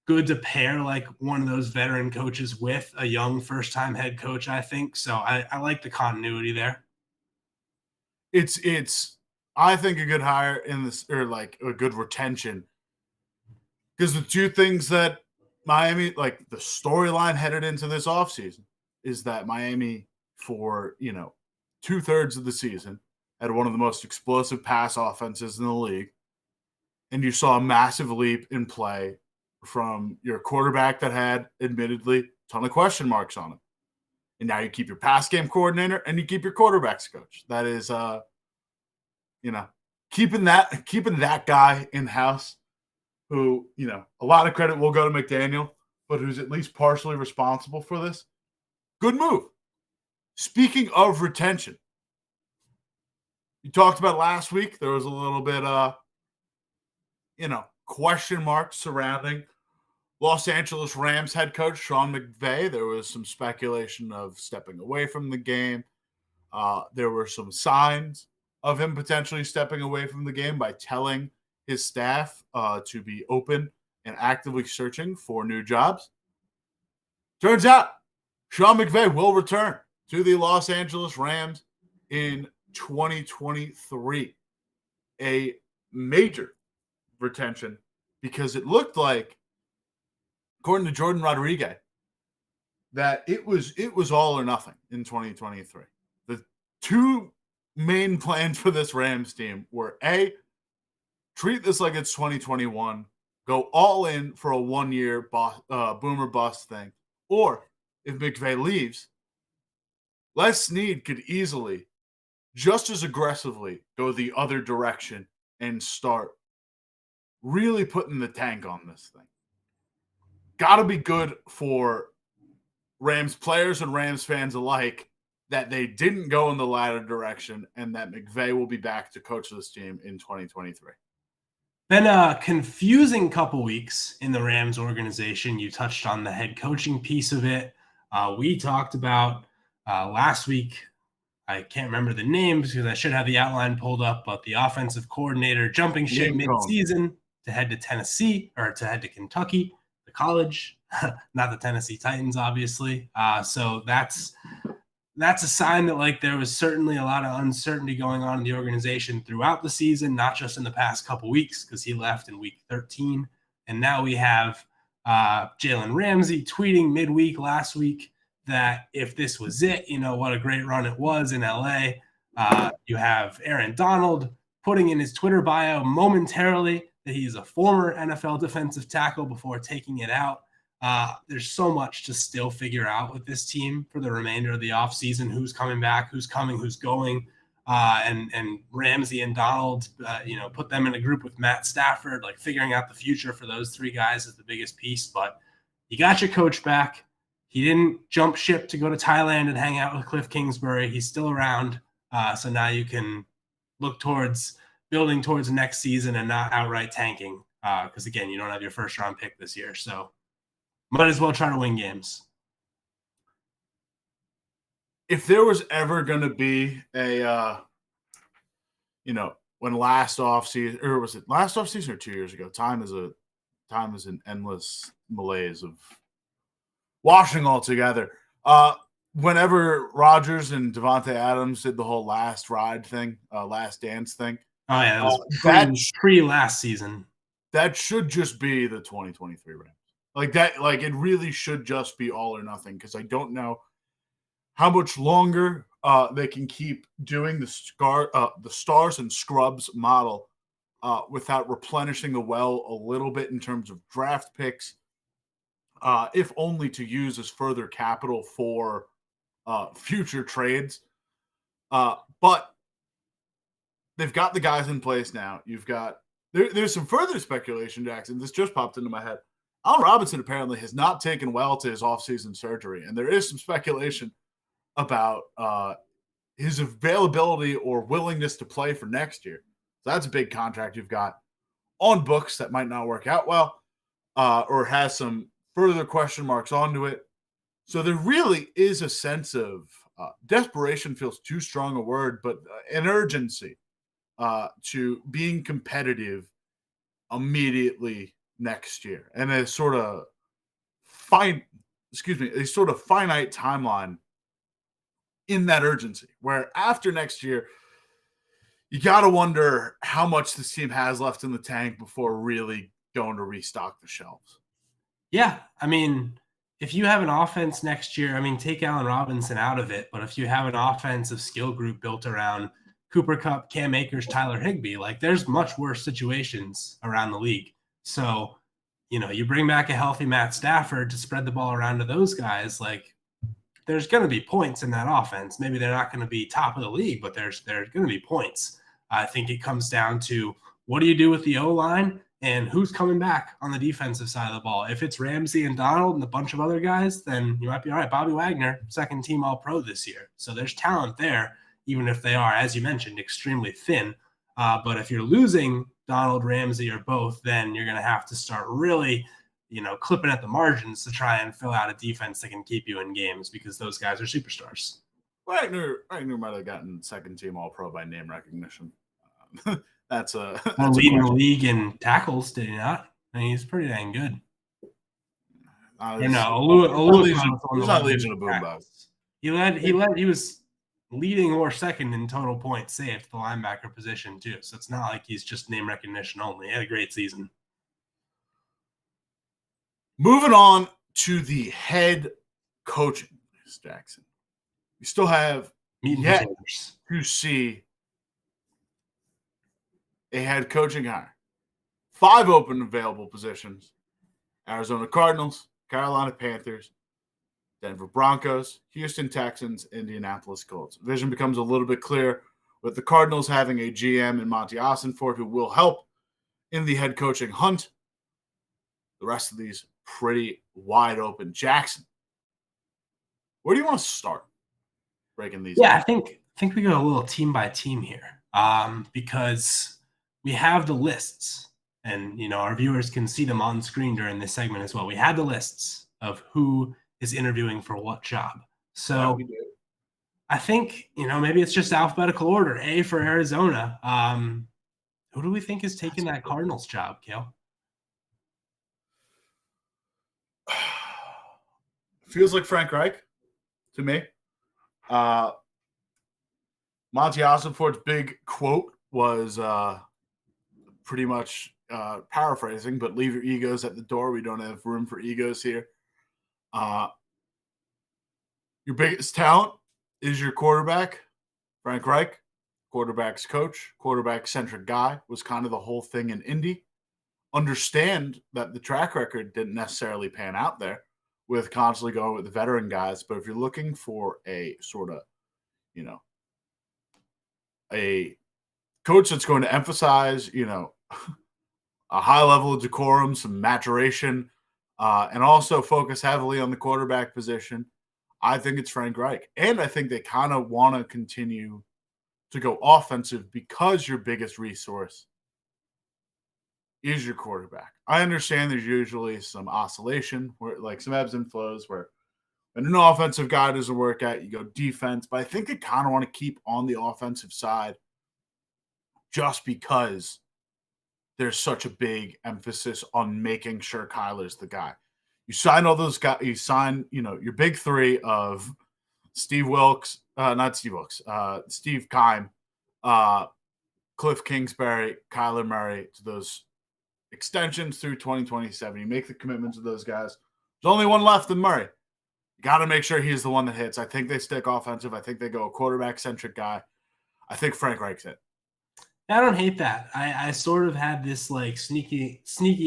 good to pair like one of those veteran coaches with a young first-time head coach, I think. So I like the continuity there. It's I think a good hire in this, or like a good retention, because the two things that Miami, like the storyline headed into this offseason, is that Miami for 2/3 of the season had one of the most explosive pass offenses in the league, and you saw a massive leap in play from your quarterback that had admittedly a ton of question marks on him. And now you keep your pass game coordinator and you keep your quarterbacks coach. That is, keeping that guy in house who, a lot of credit will go to McDaniel, but who's at least partially responsible for this. Good move. Speaking of retention, you talked about last week. There was a little bit, question marks surrounding Los Angeles Rams head coach Sean McVay. There was some speculation of stepping away from the game. There were some signs of him potentially stepping away from the game by telling his staff to be open and actively searching for new jobs. Turns out Sean McVay will return to the Los Angeles Rams in 2023. A major retention, because it looked like, according to Jordan Rodriguez, that it was all or nothing in 2023. The two main plans for this Rams team were A, treat this like it's 2021, go all in for a 1-year boomer bust thing, or if McVay leaves, Les Snead could easily, just as aggressively, go the other direction and start really putting the tank on this thing. Got to be good for Rams players and Rams fans alike that they didn't go in the latter direction, and that McVay will be back to coach this team in 2023. Been a confusing couple weeks in the Rams organization. You touched on the head coaching piece of it. We talked about last week, I can't remember the names because I should have the outline pulled up, but the offensive coordinator jumping ship mid-season to head to Tennessee, or to head to Kentucky, the college, not the Tennessee Titans, obviously. So that's a sign that like there was certainly a lot of uncertainty going on in the organization throughout the season, not just in the past couple weeks, because he left in week 13. And now we have Jalen Ramsey tweeting midweek last week that if this was it, what a great run it was in LA. You have Aaron Donald putting in his Twitter bio momentarily that he is a former NFL defensive tackle before taking it out. There's so much to still figure out with this team for the remainder of the offseason, who's coming back, who's coming, who's going. And Ramsey and Donald, put them in a group with Matt Stafford, like figuring out the future for those three guys is the biggest piece. But you got your coach back. He didn't jump ship to go to Thailand and hang out with Cliff Kingsbury. He's still around. So now you can look towards building towards next season and not outright tanking. Because, again, you don't have your first-round pick this year. So might as well try to win games. if there was ever going to be a, when last offseason, or was it last offseason or 2 years ago? Time is an endless malaise of washing all together. Whenever Rodgers and Devontae Adams did the whole last ride thing, last dance thing. Oh yeah, that was pre last season. That should just be the 2023 Rams. Like that, like it really should just be all or nothing, because I don't know how much longer they can keep doing the stars and scrubs model without replenishing the well a little bit in terms of draft picks, if only to use as further capital for future trades. But they've got the guys in place now. You've got there's some further speculation, Jackson. This just popped into my head. Allen Robinson apparently has not taken well to his offseason surgery, and there is some speculation about his availability or willingness to play for next year. So that's a big contract you've got on books that might not work out well, or has some further question marks onto it. So there really is a sense of desperation, feels too strong a word, but an urgency to being competitive immediately next year, and a sort of finite timeline in that urgency, where after next year, you got to wonder how much this team has left in the tank before really going to restock the shelves. Yeah, I mean, if you have an offense next year, I mean, take Allen Robinson out of it, but if you have an offensive skill group built around Cooper Kupp, Cam Akers, Tyler Higbee, like there's much worse situations around the league. So, you bring back a healthy Matt Stafford to spread the ball around to those guys, like there's going to be points in that offense. Maybe they're not going to be top of the league, but there's going to be points. I think it comes down to what do you do with the O-line and who's coming back on the defensive side of the ball. If it's Ramsey and Donald and a bunch of other guys, then you might be all right. Bobby Wagner, second team All-Pro this year. So there's talent there, even if they are, as you mentioned, extremely thin. But if you're losing Donald, Ramsey, or both, then you're going to have to start really, clipping at the margins to try and fill out a defense that can keep you in games, because those guys are superstars. Wagner might have gotten second team All-Pro by name recognition. That's leading the league in tackles, did he not? I mean, he's pretty dang good. He's not Legion of Boombox. He was leading or second in total points saved, the linebacker position too. So it's not like he's just name recognition only. He had a great season. Moving on to the head coaching, Jackson. We still have yet to see a head coaching hire. 5 open available positions: Arizona Cardinals, Carolina Panthers, Denver Broncos, Houston Texans, Indianapolis Colts. Vision becomes a little bit clear with the Cardinals having a GM in Monti Ossenfort who will help in the head coaching hunt. The rest of these pretty wide open. Jackson, where do you want to start breaking these? Yeah, I think we go a little team by team here, because we have the lists, and our viewers can see them on screen during this segment as well. We have the lists of who is interviewing for what job. So I think maybe it's just alphabetical order. A for Arizona. Who do we think is taking that Cardinals job, Cale? Feels like Frank Reich to me. Monti Ossenfort's big quote was pretty much paraphrasing, but leave your egos at the door. We don't have room for egos here. Your biggest talent is your quarterback. Frank Reich, quarterback's coach, quarterback-centric guy, was kind of the whole thing in Indy. Understand that the track record didn't necessarily pan out there with constantly going with the veteran guys, but if you're looking for a sort of, a coach that's going to emphasize, a high level of decorum, some maturation, and also focus heavily on the quarterback position, I think it's Frank Reich. And I think they kind of want to continue to go offensive because your biggest resource is your quarterback. I understand there's usually some oscillation, where like some ebbs and flows, where And an offensive guy doesn't work out, you go defense. But I think they kind of want to keep on the offensive side just because there's such a big emphasis on making sure Kyler's the guy. You sign all those guys, you sign, your big three of Steve Wilks, Steve Keim, Cliff Kingsbury, Kyler Murray to those extensions through 2027. You make the commitments to those guys. There's only one left in Murray. You got to make sure he's the one that hits. I think they stick offensive. I think they go a quarterback-centric guy. I think Frank Reich's it. I don't hate that. I sort of had this like sneaky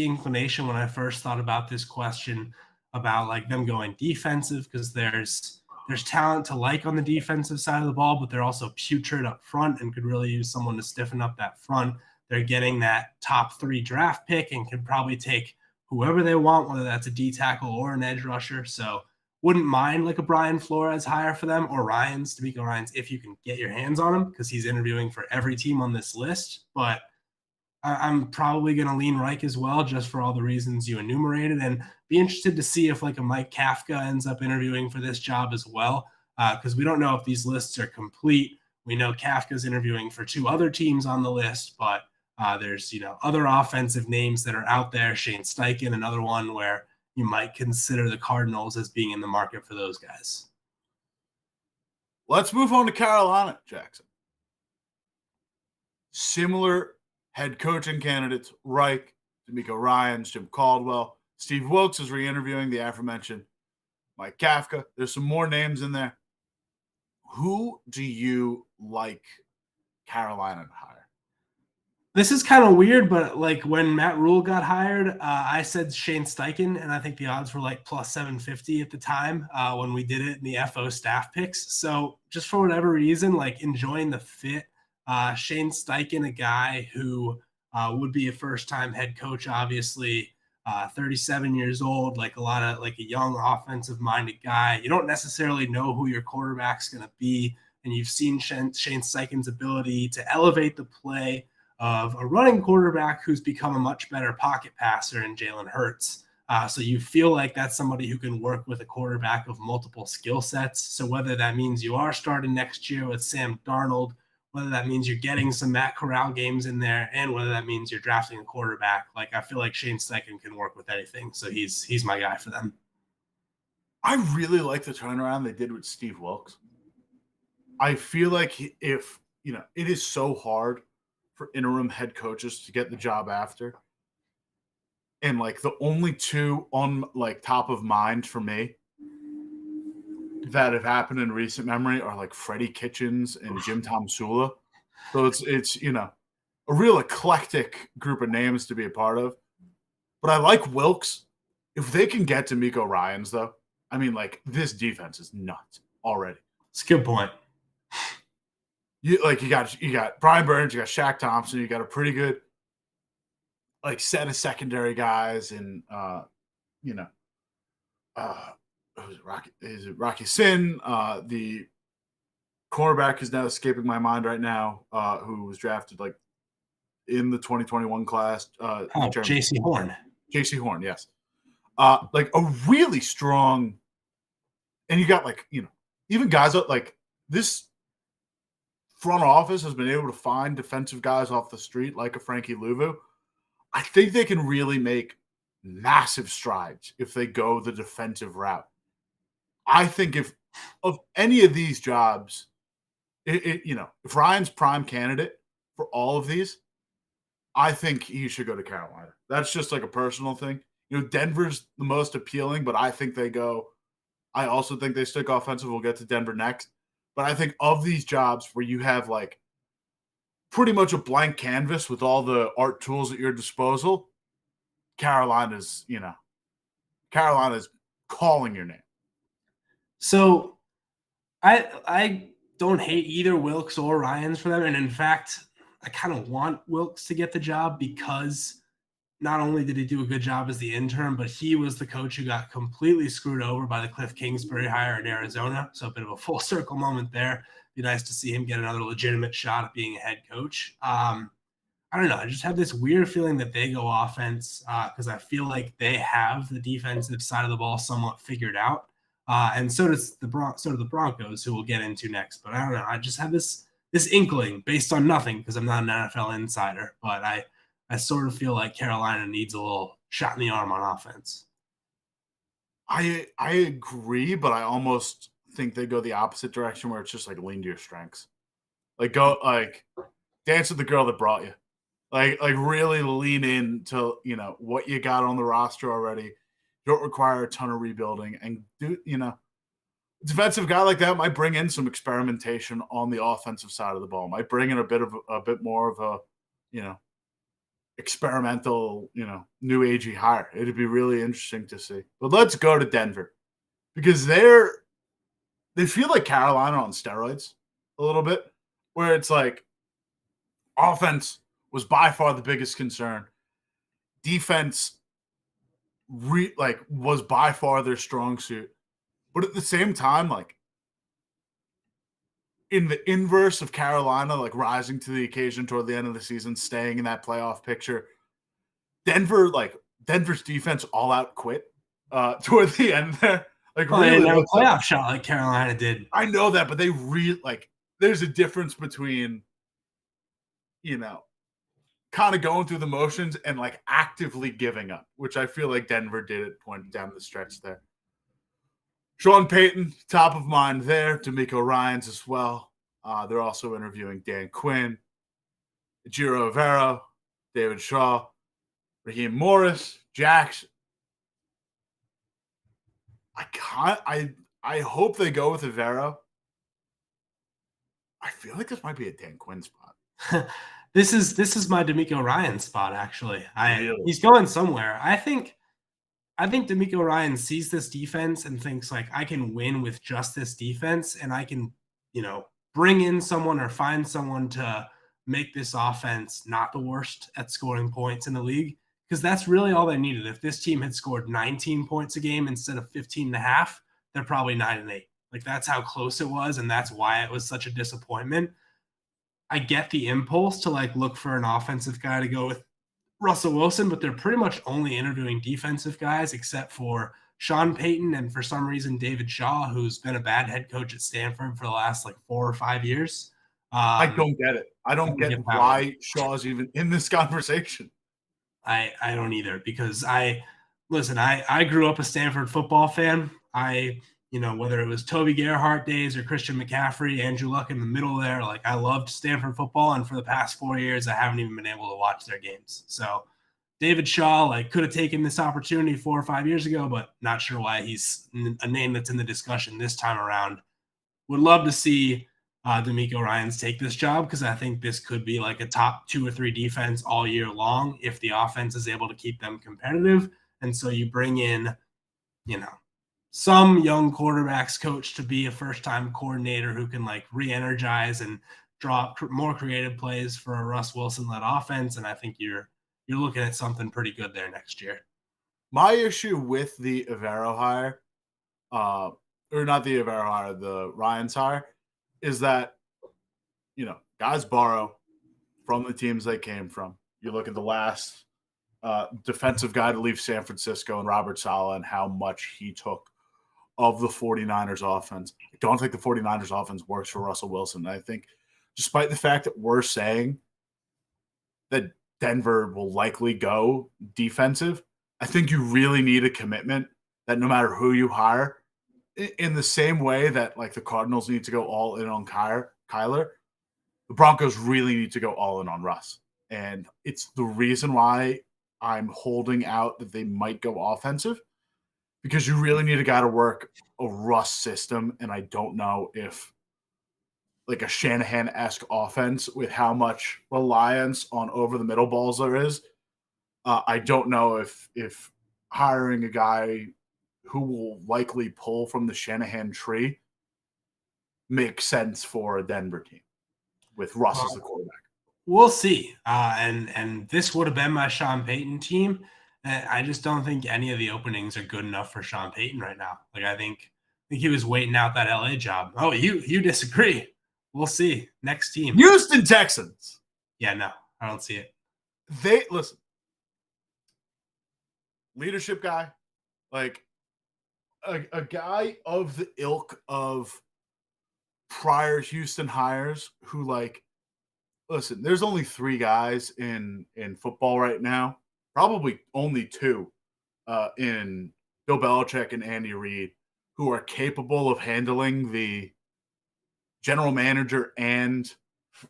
inclination when I first thought about this question about like them going defensive, because there's talent to like on the defensive side of the ball, but they're also putrid up front and could really use someone to stiffen up that front. They're getting that top 3 draft pick and can probably take whoever they want, whether that's a D tackle or an edge rusher. So wouldn't mind like a Brian Flores hire for them, or D'Amico Ryans, if you can get your hands on him, because he's interviewing for every team on this list. But I'm probably going to lean Reich as well, just for all the reasons you enumerated, and be interested to see if like a Mike Kafka ends up interviewing for this job as well, because we don't know if these lists are complete. We know Kafka's interviewing for 2 other teams on the list, but there's other offensive names that are out there. Shane Steichen, another one where you might consider the Cardinals as being in the market for those guys. Let's move on to Carolina, Jackson. Similar head coaching candidates, Reich, D'Amico Ryans, Jim Caldwell. Steve Wilks is re-interviewing the aforementioned Mike Kafka. There's some more names in there. Who do you like Carolina to hire? This is kind of weird, but like when Matt Rule got hired, I said Shane Steichen, and I think the odds were like plus 750 at the time when we did it in the FO staff picks. So just for whatever reason, like enjoying the fit. Shane Steichen, a guy who would be a first-time head coach, obviously, 37 years old, like a young offensive-minded guy. You don't necessarily know who your quarterback's going to be, and you've seen Shane Steichen's ability to elevate the play of a running quarterback who's become a much better pocket passer in Jalen Hurts. So you feel like that's somebody who can work with a quarterback of multiple skill sets. So whether that means you are starting next year with Sam Darnold, whether that means you're getting some Matt Corral games in there, and whether that means you're drafting a quarterback, like I feel like Shane Steichen can work with anything. So he's my guy for them. I really like the turnaround they did with Steve Wilks. I feel like if, it is so hard for interim head coaches to get the job after. And like the only 2 on like top of mind for me that have happened in recent memory are like Freddie Kitchens and Jim Tomsula. So it's a real eclectic group of names to be a part of. But I like Wilks. If they can get D'Amico Ryans, though, I mean, like this defense is nuts already. It's a good point. You got Brian Burns, you got Shaq Thompson, you got a pretty good like set of secondary guys, and Rocky Sin? The cornerback is now escaping my mind right now, who was drafted like in the 2021 class. JC Horn. JC Horn, yes. Like a really strong, and you got like, even guys like this front office has been able to find defensive guys off the street like a Frankie Louvu. I think they can really make massive strides if they go the defensive route. I think if of any of these jobs, if Ryan's prime candidate for all of these, I think he should go to Carolina. That's just like a personal thing. Denver's the most appealing, but I think they go. I also think they stick offensive. We'll get to Denver next. But I think of these jobs where you have like pretty much a blank canvas with all the art tools at your disposal, Carolina's calling your name. So I don't hate either Wilks or Ryans for them. And in fact, I kind of want Wilks to get the job because not only did he do a good job as the intern, but he was the coach who got completely screwed over by the Cliff Kingsbury hire in Arizona. So a bit of a full circle moment there. Be nice to see him get another legitimate shot at being a head coach. I don't know. I just have this weird feeling that they go offense because I feel like they have the defensive side of the ball somewhat figured out. And so does the Broncos, who we'll get into next. But I don't know. I just have this inkling based on nothing because I'm not an NFL insider. But I sort of feel like Carolina needs a little shot in the arm on offense. I agree, but I almost think they go the opposite direction where it's just like lean to your strengths. Like dance with the girl that brought you. Like really lean into, what you got on the roster already. Don't require a ton of rebuilding and defensive guy like that might bring in some experimentation on the offensive side of the ball. Might bring in a bit more of a, experimental, new agey hire. It'd be really interesting to see. But let's go to Denver because they feel like Carolina on steroids a little bit, where it's like offense was by far the biggest concern. Defense was by far their strong suit. But at the same time, like in the inverse of Carolina, like rising to the occasion toward the end of the season, staying in that playoff picture, Denver's defense all out quit toward the end there. Like they didn't have a playoff shot like Carolina did. I know that, but they there's a difference between, kind of going through the motions and like actively giving up, which I feel like Denver did at point down the stretch there. Sean Payton, top of mind there. D'Amico Ryans as well. They're also interviewing Dan Quinn, Giro Avero, David Shaw, Raheem Morris, Jackson. I hope they go with Avero. I feel like this might be a Dan Quinn spot. This is my D'Amico Ryans spot, actually. Really? He's going somewhere. I think D'Amico Ryans sees this defense and thinks like I can win with just this defense, and I can, bring in someone or find someone to make this offense not the worst at scoring points in the league, because that's really all they needed. If this team had scored 19 points a game instead of 15.5, they're probably 9-8. Like that's how close it was, and that's why it was such a disappointment. I get the impulse to like look for an offensive guy to go with Russell Wilson, but they're pretty much only interviewing defensive guys except for Sean Payton and for some reason David Shaw, who's been a bad head coach at Stanford for the last like 4 or 5 years. I don't get it. I don't get why Shaw's even in this conversation. I don't either, because I grew up a Stanford football fan. Whether it was Toby Gerhart days or Christian McCaffrey, Andrew Luck in the middle there, like I loved Stanford football. And for the past 4 years, I haven't even been able to watch their games. So David Shaw, could have taken this opportunity 4 or 5 years ago, but not sure why he's a name that's in the discussion this time around. Would love to see D'Amico Ryans take this job, because I think this could be like a top 2 or 3 defense all year long if the offense is able to keep them competitive. And so you bring in, some young quarterbacks coach to be a first-time coordinator who can re-energize and draw more creative plays for a Russ Wilson-led offense. And I think you're looking at something pretty good there next year. My issue with the Avero hire, or not the Avero hire, the Ryans hire, is that, guys borrow from the teams they came from. You look at the last defensive guy to leave San Francisco and Robert Saleh and how much he took of the 49ers offense. I don't think the 49ers offense works for Russell Wilson. I think despite the fact that we're saying that Denver will likely go defensive, I think you really need a commitment that no matter who you hire, in the same way that the Cardinals need to go all in on Kyler, the Broncos really need to go all in on Russ. And it's the reason why I'm holding out that they might go offensive, because you really need a guy to work a Russ system. And I don't know if a Shanahan-esque offense with how much reliance on over the middle balls there is. I don't know if hiring a guy who will likely pull from the Shanahan tree makes sense for a Denver team with Russ as the quarterback. We'll see. And this would have been my Sean Payton team. I just don't think any of the openings are good enough for Sean Payton right now. I think he was waiting out that LA job. Oh, you disagree? We'll see. Next team. Houston Texans. Yeah, no, I don't see it. Listen. Leadership guy, a guy of the ilk of prior Houston hires who, like, listen, there's only 3 guys in football right now, probably only 2, in Bill Belichick and Andy Reid, who are capable of handling the general manager and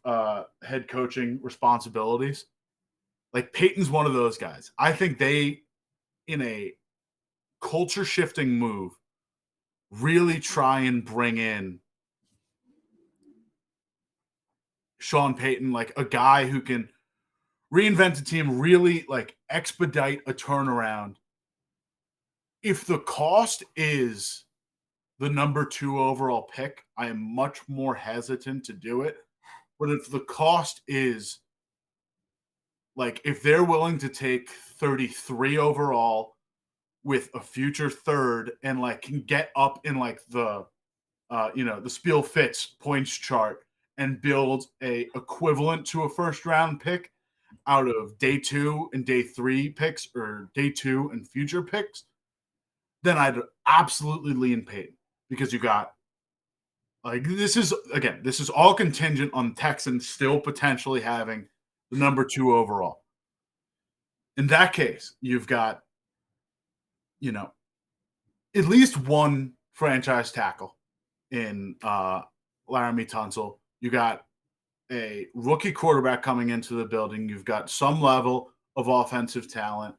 head coaching responsibilities. Like, Peyton's one of those guys. I think they, in a culture shifting move, really try and bring in Sean Payton, like a guy who can reinvent the team, really like expedite a turnaround. If the cost is the number 2 overall pick, I am much more hesitant to do it. But if the cost is, like, if they're willing to take 33 overall with a future third and like can get up in like the the Spiel Fitz points chart and build a equivalent to a first round pick out of day 2 and day 3 picks, or day 2 and future picks, then I'd absolutely lean Peyton, because you got, like, this is all contingent on Texans still potentially having the number 2 overall. In that case, you've got, at least one franchise tackle in Laramie Tunsil. You got a rookie quarterback coming into the building. You've got some level of offensive talent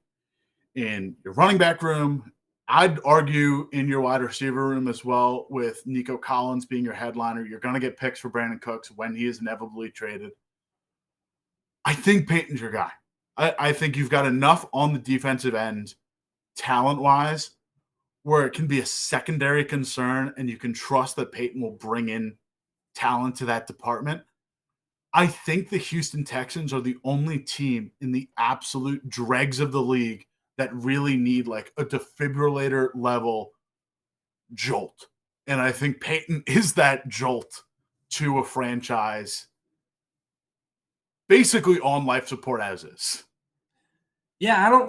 in your running back room. I'd argue in your wide receiver room as well, with Nico Collins being your headliner. You're going to get picks for Brandon Cooks when he is inevitably traded. I think Peyton's your guy. I think you've got enough on the defensive end, talent-wise, where it can be a secondary concern, and you can trust that Peyton will bring in talent to that department. I think the Houston Texans are the only team in the absolute dregs of the league that really need like a defibrillator level jolt. And I think Peyton is that jolt to a franchise basically on life support as is. Yeah,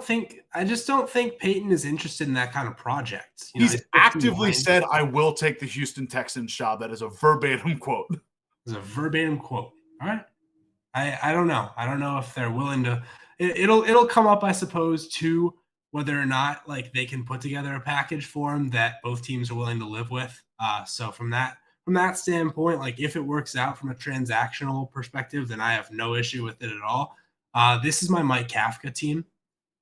I just don't think Peyton is interested in that kind of project. He's actively said, "I will take the Houston Texans job." That is a verbatim quote. It's a verbatim quote. All right. I don't know. I don't know if they're willing to. It'll come up, I suppose, to whether or not like they can put together a package for him that both teams are willing to live with. So from that standpoint, like if it works out from a transactional perspective, then I have no issue with it at all. This is my Mike Kafka team.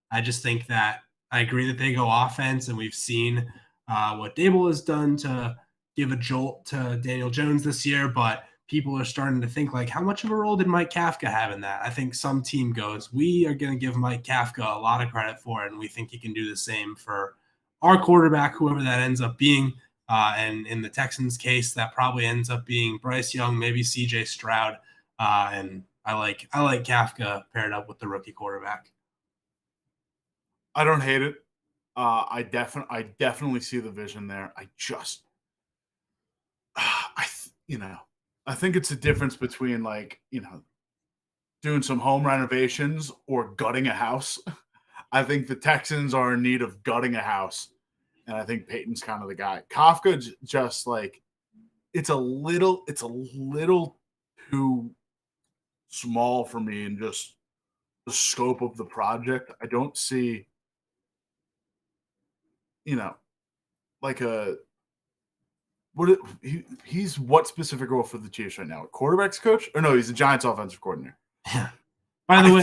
I just think that I agree that they go offense, and we've seen what Dable has done to give a jolt to Daniel Jones this year, but people are starting to think like, how much of a role did Mike Kafka have in that? I think some team goes, we are going to give Mike Kafka a lot of credit for it, and we think he can do the same for our quarterback, whoever that ends up being. And in the Texans case, that probably ends up being Bryce Young, maybe CJ Stroud. And I like Kafka paired up with the rookie quarterback. I don't hate it. I definitely see the vision there. I just, I think it's a difference between like, doing some home renovations or gutting a house. I think the Texans are in need of gutting a house, and I think Peyton's kind of the guy. Kafka just like, it's a little too small for me in just the scope of the project. I don't see, like he's what specific role for the Chiefs right now? A quarterback's coach? Or no, he's the Giants offensive coordinator. Yeah. By the way,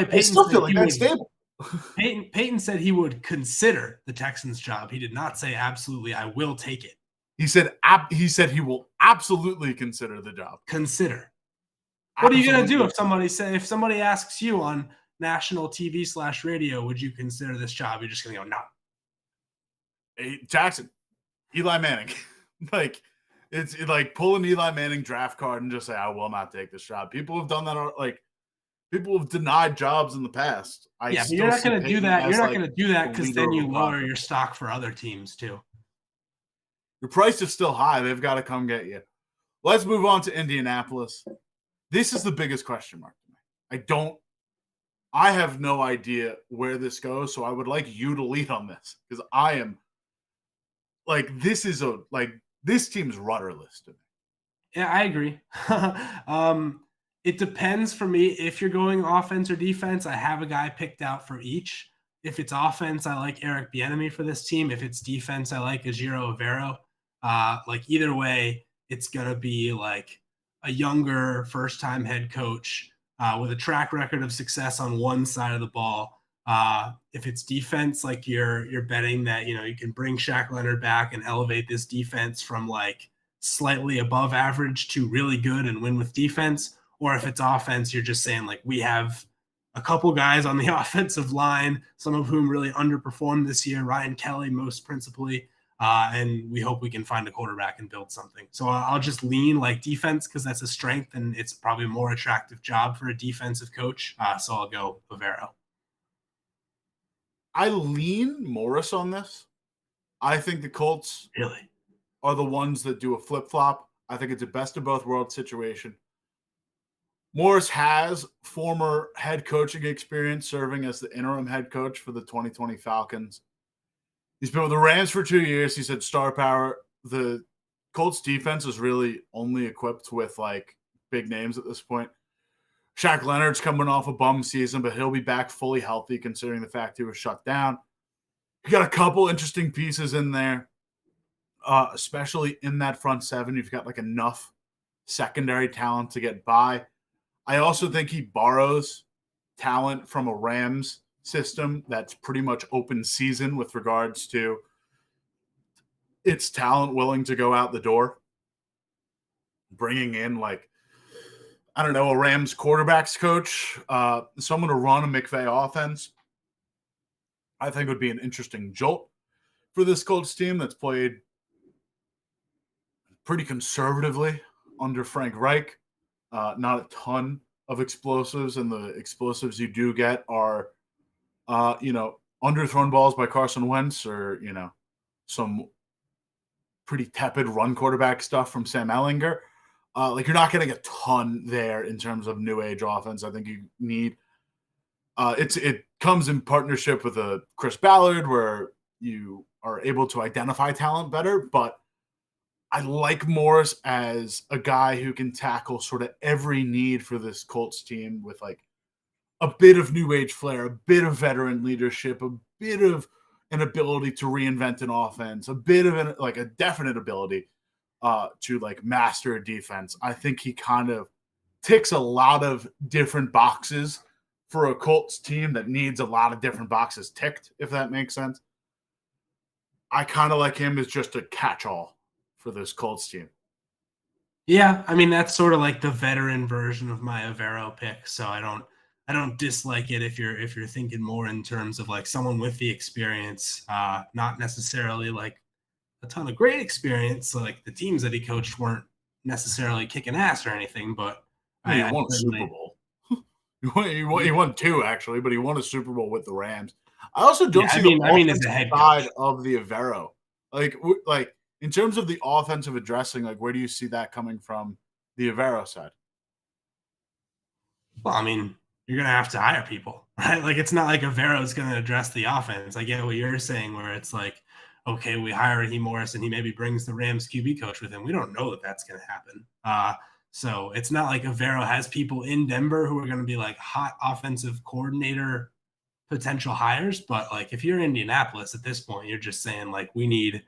Peyton still feel like that's stable. Peyton said he would consider the Texans job. He did not say absolutely, I will take it. He said he will absolutely consider the job. Consider. What are you going to do if somebody asks you on national TV/radio, would you consider this job? You're just going to go, no. Hey, Jackson, Eli Manning. Like, it's like pull an Eli Manning draft card and just say, I will not take this job. People have done that. Like, people have denied jobs in the past. But you're not going to do that. You're not going to do that because then you lower your stock for other teams too. Your price is still high. They've got to come get you. Let's move on to Indianapolis. This is the biggest question mark to me. I have no idea where this goes, so I would like you to lead on this because I am this team's rudderless to me. Yeah, I agree. It depends for me if you're going offense or defense. I have a guy picked out for each. If it's offense, I like Eric Bieniemy for this team. If it's defense, I like Ejiro Evero. Either way, it's gonna be like a younger first-time head coach with a track record of success on one side of the ball. If it's defense, like you're betting that you can bring Shaq Leonard back and elevate this defense from like slightly above average to really good and win with defense. Or if it's offense, you're just saying like we have a couple guys on the offensive line, some of whom really underperformed this year, Ryan Kelly most principally, and we hope we can find a quarterback and build something. So I'll just lean like defense because that's a strength and it's probably a more attractive job for a defensive coach. So I'll go Bevell. I lean Morris on this. I think the Colts Really are the ones that do a flip-flop. I think it's a best of both worlds situation. Morris has former head coaching experience serving as the interim head coach for the 2020 Falcons. He's been with the Rams for 2 years. He said star power. The Colts defense is really only equipped with like big names at this point. Shaq Leonard's coming off a bum season, but he'll be back fully healthy considering the fact he was shut down. You got a couple interesting pieces in there, especially in that front seven. You've got like enough secondary talent to get by. I also think he borrows talent from a Rams system that's pretty much open season with regards to its talent willing to go out the door. Bringing in like, I don't know, a Rams quarterbacks coach, someone to run a McVay offense, I think would be an interesting jolt for this Colts team that's played pretty conservatively under Frank Reich. Not a ton of explosives, and the explosives you do get are, underthrown balls by Carson Wentz or, some pretty tepid run quarterback stuff from Sam Ehlinger. You're not getting a ton there in terms of new age offense. I think you need it comes in partnership with a Chris Ballard where you are able to identify talent better, but I like Morris as a guy who can tackle sort of every need for this Colts team with like a bit of new age flair, a bit of veteran leadership, a bit of an ability to reinvent an offense, a bit of a definite ability to like master a defense. I think he kind of ticks a lot of different boxes for a Colts team that needs a lot of different boxes ticked, if that makes sense. I kind of like him as just a catch-all for this Colts team. Yeah, I mean that's sort of like the veteran version of my Evero pick. So I don't dislike it if you're thinking more in terms of like someone with the experience, not necessarily like a ton of great experience. Like the teams that he coached weren't necessarily kicking ass or anything, but he won a Super Bowl. He won two actually, but he won a Super Bowl with the Rams. I also don't see the offensive side of the Evero. Like in terms of the offensive addressing, like where do you see that coming from the Evero side? Well, I mean, you're going to have to hire people, right? Like it's not like Evero is going to address the offense. I get what you're saying where it's like, okay, we hire Raheem Morris and he maybe brings the Rams QB coach with him. We don't know that that's going to happen. So it's not like Evero has people in Denver who are going to be like hot offensive coordinator potential hires. But like if you're Indianapolis at this point, you're just saying like we need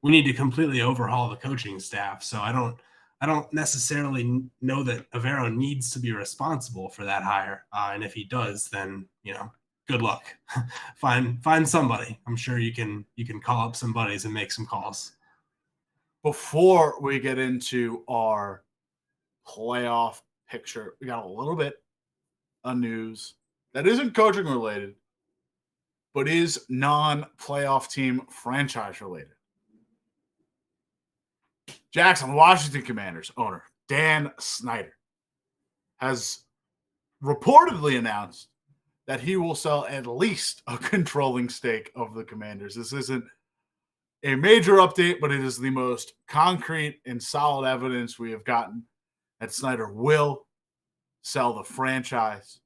to completely overhaul the coaching staff. So I don't necessarily know that Evero needs to be responsible for that hire. And if he does, then good luck. Find somebody. I'm sure you can call up some buddies and make some calls. Before we get into our playoff picture, we got a little bit of news that isn't coaching related, but is non-playoff team franchise related. Jackson, Washington Commanders owner Dan Snyder has reportedly announced that he will sell at least a controlling stake of the Commanders. This isn't a major update, but it is the most concrete and solid evidence we have gotten that Snyder will sell the franchise.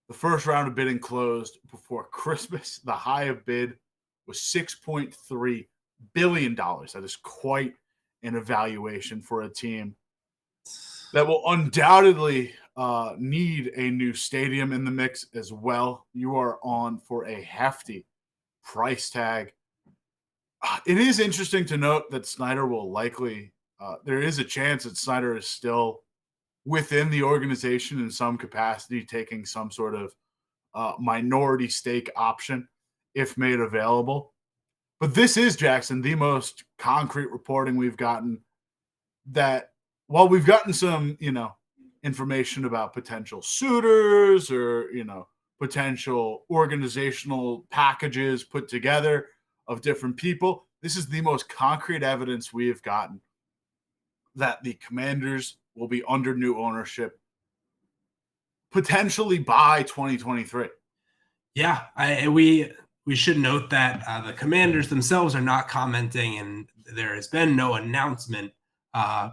The first round of bidding closed before Christmas. The high of bid was $6.3 billion. That is quite an evaluation for a team that will undoubtedly need a new stadium in the mix as well. You are on for a hefty price tag. It is interesting to note that Snyder will likely there is a chance that Snyder is still within the organization in some capacity, taking some sort of minority stake option if made available. But this is, Jackson, the most concrete reporting we've gotten that while we've gotten some, information about potential suitors or, potential organizational packages put together of different people, this is the most concrete evidence we have gotten that the Commanders will be under new ownership potentially by 2023. Yeah, we should note that the Commanders themselves are not commenting, and there has been no announcement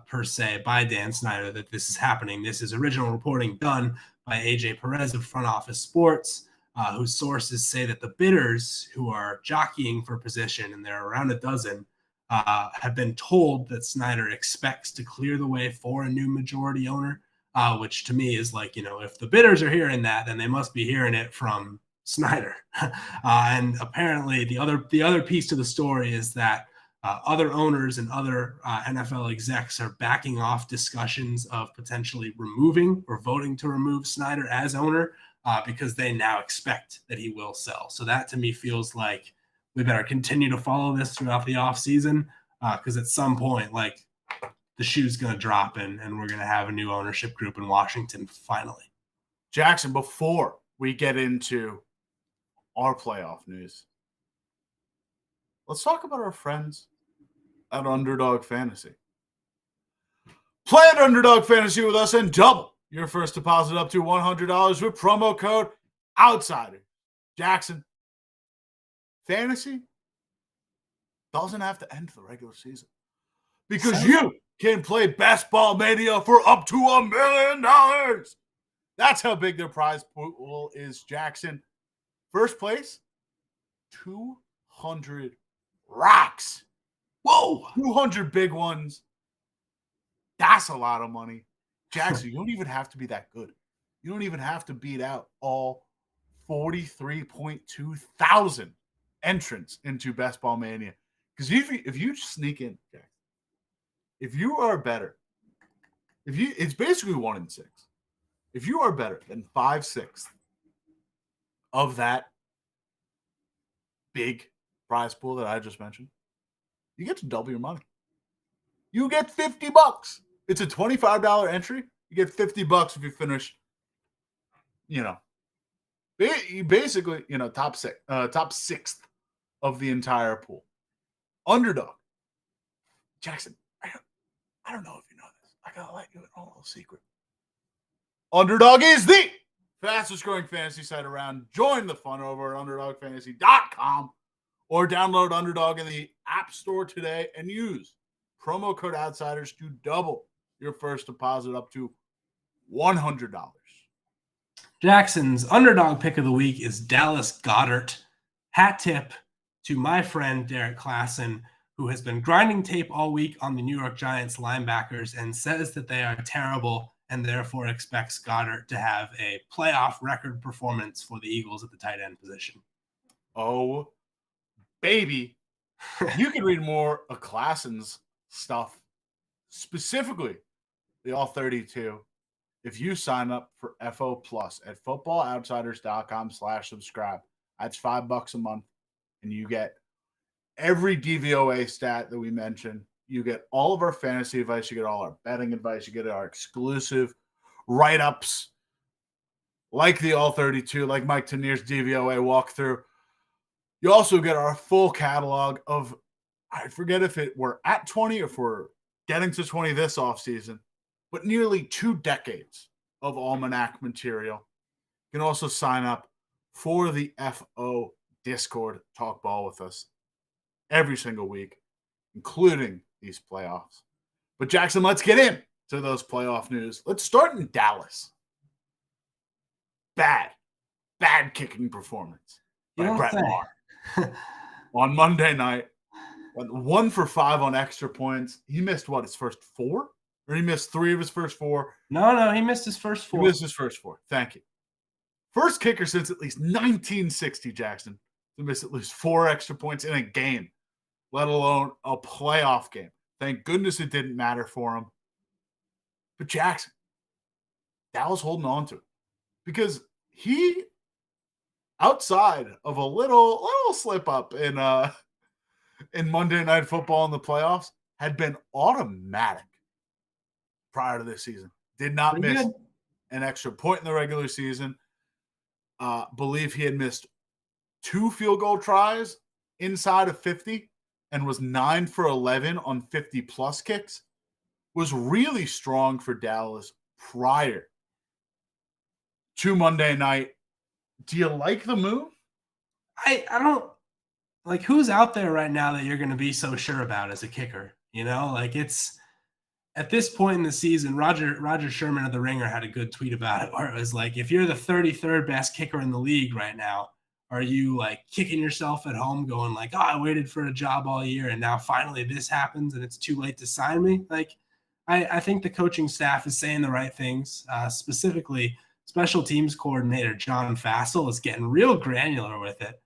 per se by Dan Snyder that this is happening. This is original reporting done by AJ Perez of Front Office Sports, whose sources say that the bidders who are jockeying for position, and there are around a dozen, have been told that Snyder expects to clear the way for a new majority owner, which to me is like, if the bidders are hearing that, then they must be hearing it from Snyder. And apparently the other piece to the story is that other owners and other NFL execs are backing off discussions of potentially removing or voting to remove Snyder as owner because they now expect that he will sell. So that to me feels like we better continue to follow this throughout the offseason because at some point, like, the shoe's going to drop and we're going to have a new ownership group in Washington finally. Jackson, before we get into our playoff news, let's talk about our friends at Underdog Fantasy. Play at Underdog Fantasy with us and double your first deposit up to $100 with promo code OUTSIDER. Jackson, fantasy doesn't have to end the regular season because you can play Best Ball Mania for up to $1 million. That's how big their prize pool is, Jackson. First place, 200 racks. Whoa! 200 big ones. That's a lot of money. Jackson, you don't even have to be that good. You don't even have to beat out all 43.2 thousand entrants into Best Ball Mania. Because if you sneak in, Jackson, if you are better, it's basically 1 in 6. If you are better than 5/6 of that big prize pool that I just mentioned, you get to double your money. You get $50. It's a $25 entry. You get $50 if you finish, basically, top sixth of the entire pool. Underdog. Jackson, I don't know if you know this. I gotta let you in on a little secret. Underdog is the fastest growing fantasy site around. Join the fun over at underdogfantasy.com or download Underdog in the App Store today and use promo code OUTSIDERS to double your first deposit up to $100. Jackson's Underdog pick of the week is Dallas Goedert. Hat tip to my friend Derek Klassen, who has been grinding tape all week on the New York Giants linebackers and says that they are terrible and therefore expects Goedert to have a playoff record performance for the Eagles at the tight end position. Oh, baby. You can read more of Klassen's stuff, specifically the All 32, if you sign up for FO Plus at footballoutsiders.com/subscribe. That's $5 a month, and you get every DVOA stat that we mentioned. You get all of our fantasy advice. You get all our betting advice. You get our exclusive write-ups like the All 32, like Mike Tanier's DVOA walkthrough. You also get our full catalog of, I forget if we're at 20 or if we're getting to 20 this offseason, but nearly 2 decades of Almanac material. You can also sign up for the FO Discord, talk ball with us every single week, including these playoffs. But Jackson, let's get in to those playoff news. Let's start in Dallas. Bad kicking performance by Brett Maher on Monday night. Went 1 for 5 on extra points. He missed his first 4? Or he missed 3 of his first 4? No, he missed his first 4. He missed his first 4. Thank you. First kicker since at least 1960, Jackson, to miss at least 4 extra points in a game, let alone a playoff game. Thank goodness it didn't matter for him. But Jackson, Dallas holding on to it because he, outside of a little slip up in Monday Night Football in the playoffs, had been automatic prior to this season. Did not miss an extra point in the regular season. Believe he had missed 2 field goal tries inside of 50 and was 9 for 11 on 50-plus kicks. Was really strong for Dallas prior to Monday night. Do you like the move? I don't like who's out there right now that you're going to be so sure about as a kicker. You know, like it's at this point in the season, Roger Sherman of The Ringer had a good tweet about it where it was like, if you're the 33rd best kicker in the league right now, are you like kicking yourself at home going like, oh, I waited for a job all year and now finally this happens and it's too late to sign me? Like, I think the coaching staff is saying the right things. Specifically, special teams coordinator John Fassel is getting real granular with it.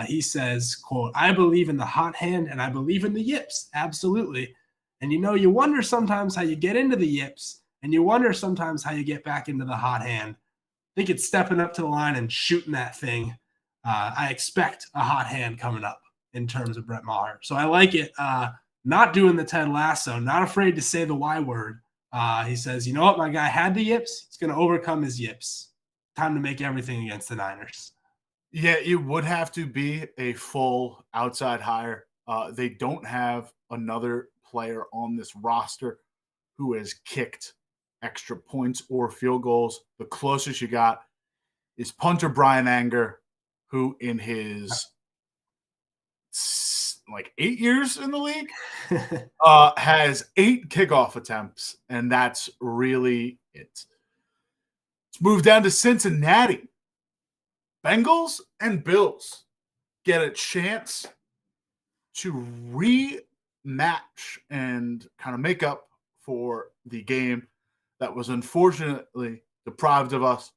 He says, quote, I believe in the hot hand and I believe in the yips. Absolutely. And, you wonder sometimes how you get into the yips and you wonder sometimes how you get back into the hot hand. I think it's stepping up to the line and shooting that thing. I expect a hot hand coming up in terms of Brett Maher. So I like it. Not doing the Ted Lasso, not afraid to say the Y word. He says, you know what? My guy had the yips. He's going to overcome his yips. Time to make everything against the Niners. Yeah, it would have to be a full outside hire. They don't have another player on this roster who has kicked extra points or field goals. The closest you got is punter Brian Anger, who in his 8 years in the league has 8 kickoff attempts, and that's really it. Let's move down to Cincinnati. Bengals and Bills get a chance to rematch and kind of make up for the game that was unfortunately deprived of us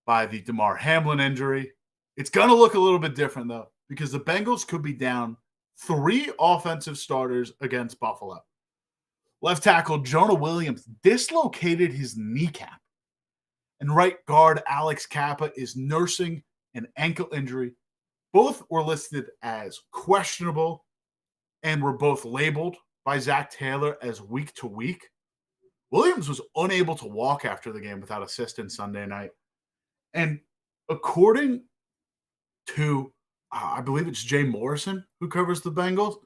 by the Damar Hamlin injury. It's going to look a little bit different, though, because the Bengals could be down 3 offensive starters against Buffalo. Left tackle Jonah Williams dislocated his kneecap, and right guard Alex Kappa is nursing an ankle injury. Both were listed as questionable and were both labeled by Zach Taylor as week to week. Williams was unable to walk after the game without assistance Sunday night. And according to, I believe it's Jay Morrison who covers the Bengals,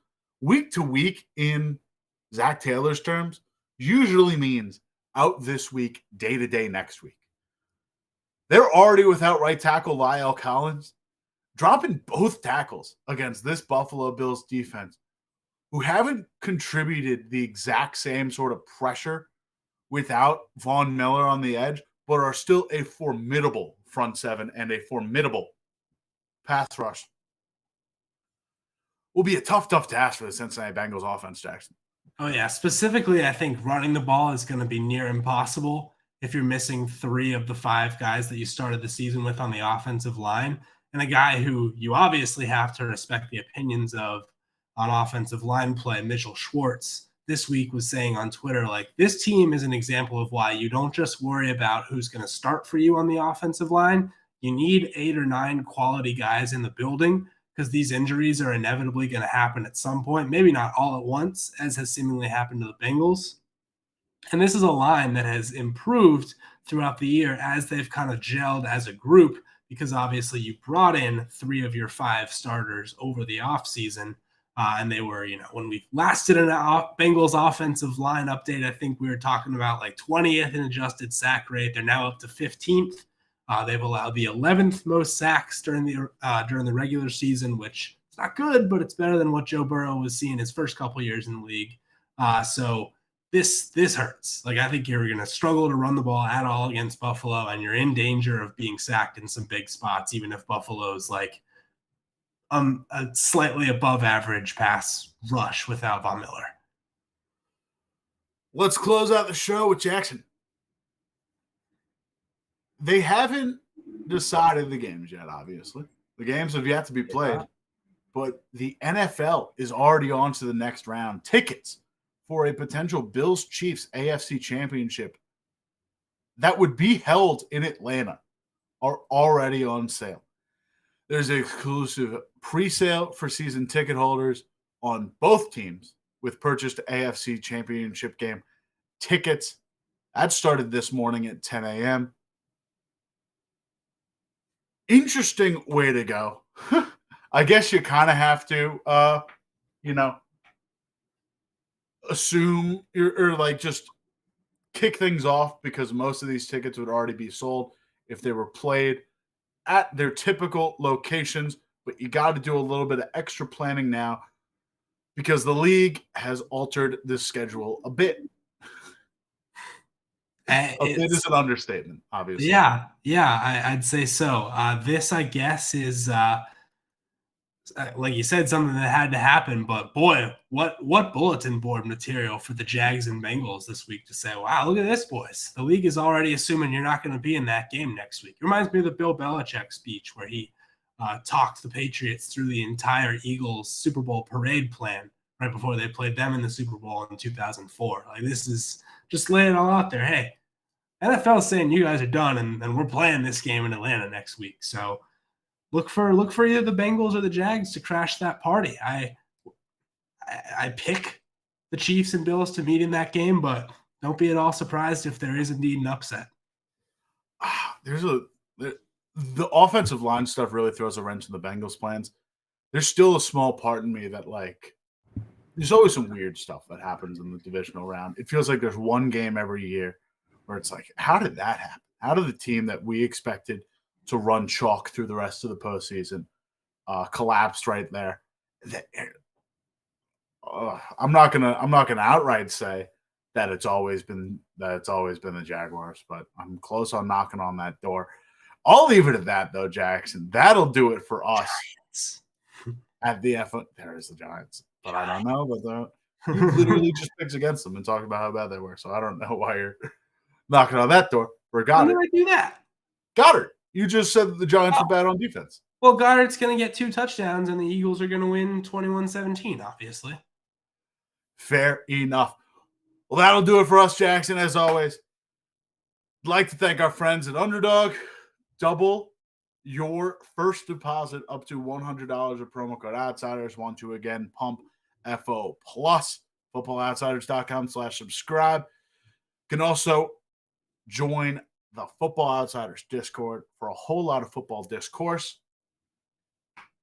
week to week in Zach Taylor's terms usually means out this week, day to day next week. They're already without right tackle La'el Collins, dropping both tackles against this Buffalo Bills defense, who haven't contributed the exact same sort of pressure without Von Miller on the edge, but are still a formidable front seven and a formidable pass rush. Will be a tough task for the Cincinnati Bengals offense, Jackson. Oh, yeah. Specifically, I think running the ball is going to be near impossible if you're missing 3 of the 5 guys that you started the season with on the offensive line. And a guy who you obviously have to respect the opinions of on offensive line play, Mitchell Schwartz, this week was saying on Twitter, like, this team is an example of why you don't just worry about who's going to start for you on the offensive line. You need 8 or 9 quality guys in the building because these injuries are inevitably going to happen at some point, maybe not all at once, as has seemingly happened to the Bengals. And this is a line that has improved throughout the year as they've kind of gelled as a group, because obviously you brought in 3 of your 5 starters over the offseason. And they were, when we last did an Bengals offensive line update, I think we were talking about like 20th in adjusted sack rate. They're now up to 15th. They've allowed the 11th most sacks during the regular season, which is not good, but it's better than what Joe Burrow was seeing his first couple years in the league. So this hurts. Like, I think you're going to struggle to run the ball at all against Buffalo, and you're in danger of being sacked in some big spots, even if Buffalo's like a slightly above average pass rush without Von Miller. Let's close out the show with Jackson. They haven't decided the games yet, obviously. The games have yet to be played. But the NFL is already on to the next round. Tickets for a potential Bills-Chiefs AFC championship that would be held in Atlanta are already on sale. There's an exclusive pre-sale for season ticket holders on both teams with purchased AFC championship game tickets. That started this morning at 10 a.m. Interesting way to go. I guess you kind of have to, assume or like just kick things off because most of these tickets would already be sold if they were played at their typical locations. But you got to do a little bit of extra planning now because the league has altered the schedule a bit. A bit is an understatement, obviously. Yeah, I'd say so. This, I guess, is like you said, something that had to happen. But boy, what bulletin board material for the Jags and Bengals this week to say, wow, look at this, boys. The league is already assuming you're not going to be in that game next week. It reminds me of the Bill Belichick speech where he talked the Patriots through the entire Eagles Super Bowl parade plan right before they played them in the Super Bowl in 2004. Like, this is just laying it all out there. Hey, NFL is saying you guys are done, and we're playing this game in Atlanta next week. So look for either the Bengals or the Jags to crash that party. I pick the Chiefs and Bills to meet in that game, but don't be at all surprised if there is indeed an upset. The offensive line stuff really throws a wrench in the Bengals' plans. There's still a small part in me that, like, there's always some weird stuff that happens in the divisional round. It feels like there's one game every year where it's like, how did that happen? How did the team that we expected to run chalk through the rest of the postseason collapsed right there? I'm not gonna outright say that it's always been the Jaguars, but I'm close on knocking on that door. I'll leave it at that, though, Jackson. That'll do it for us Giants. at the F. There is the Giants, but I don't know. But you literally just picked against them and talked about how bad they were, so I don't know why you're knocking on that door. For Goddard. When did I do that? Goddard. You just said that the Giants were bad on defense. Well, Goddard's going to get 2 touchdowns, and the Eagles are going to win 21-17, obviously. Fair enough. Well, that'll do it for us, Jackson, as always. I'd like to thank our friends at Underdog. Double your first deposit up to $100 with promo code Outsiders. Want to, again, pump FO Plus. FootballOutsiders.com/subscribe. Can also join the Football Outsiders Discord for a whole lot of football discourse.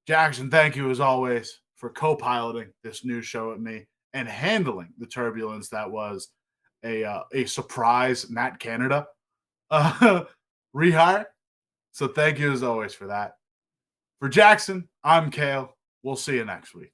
Jackson, thank you as always for co-piloting this new show with me and handling the turbulence that was a surprise Matt Canada rehire. So thank you as always for that. For Jackson, I'm Cale. We'll see you next week.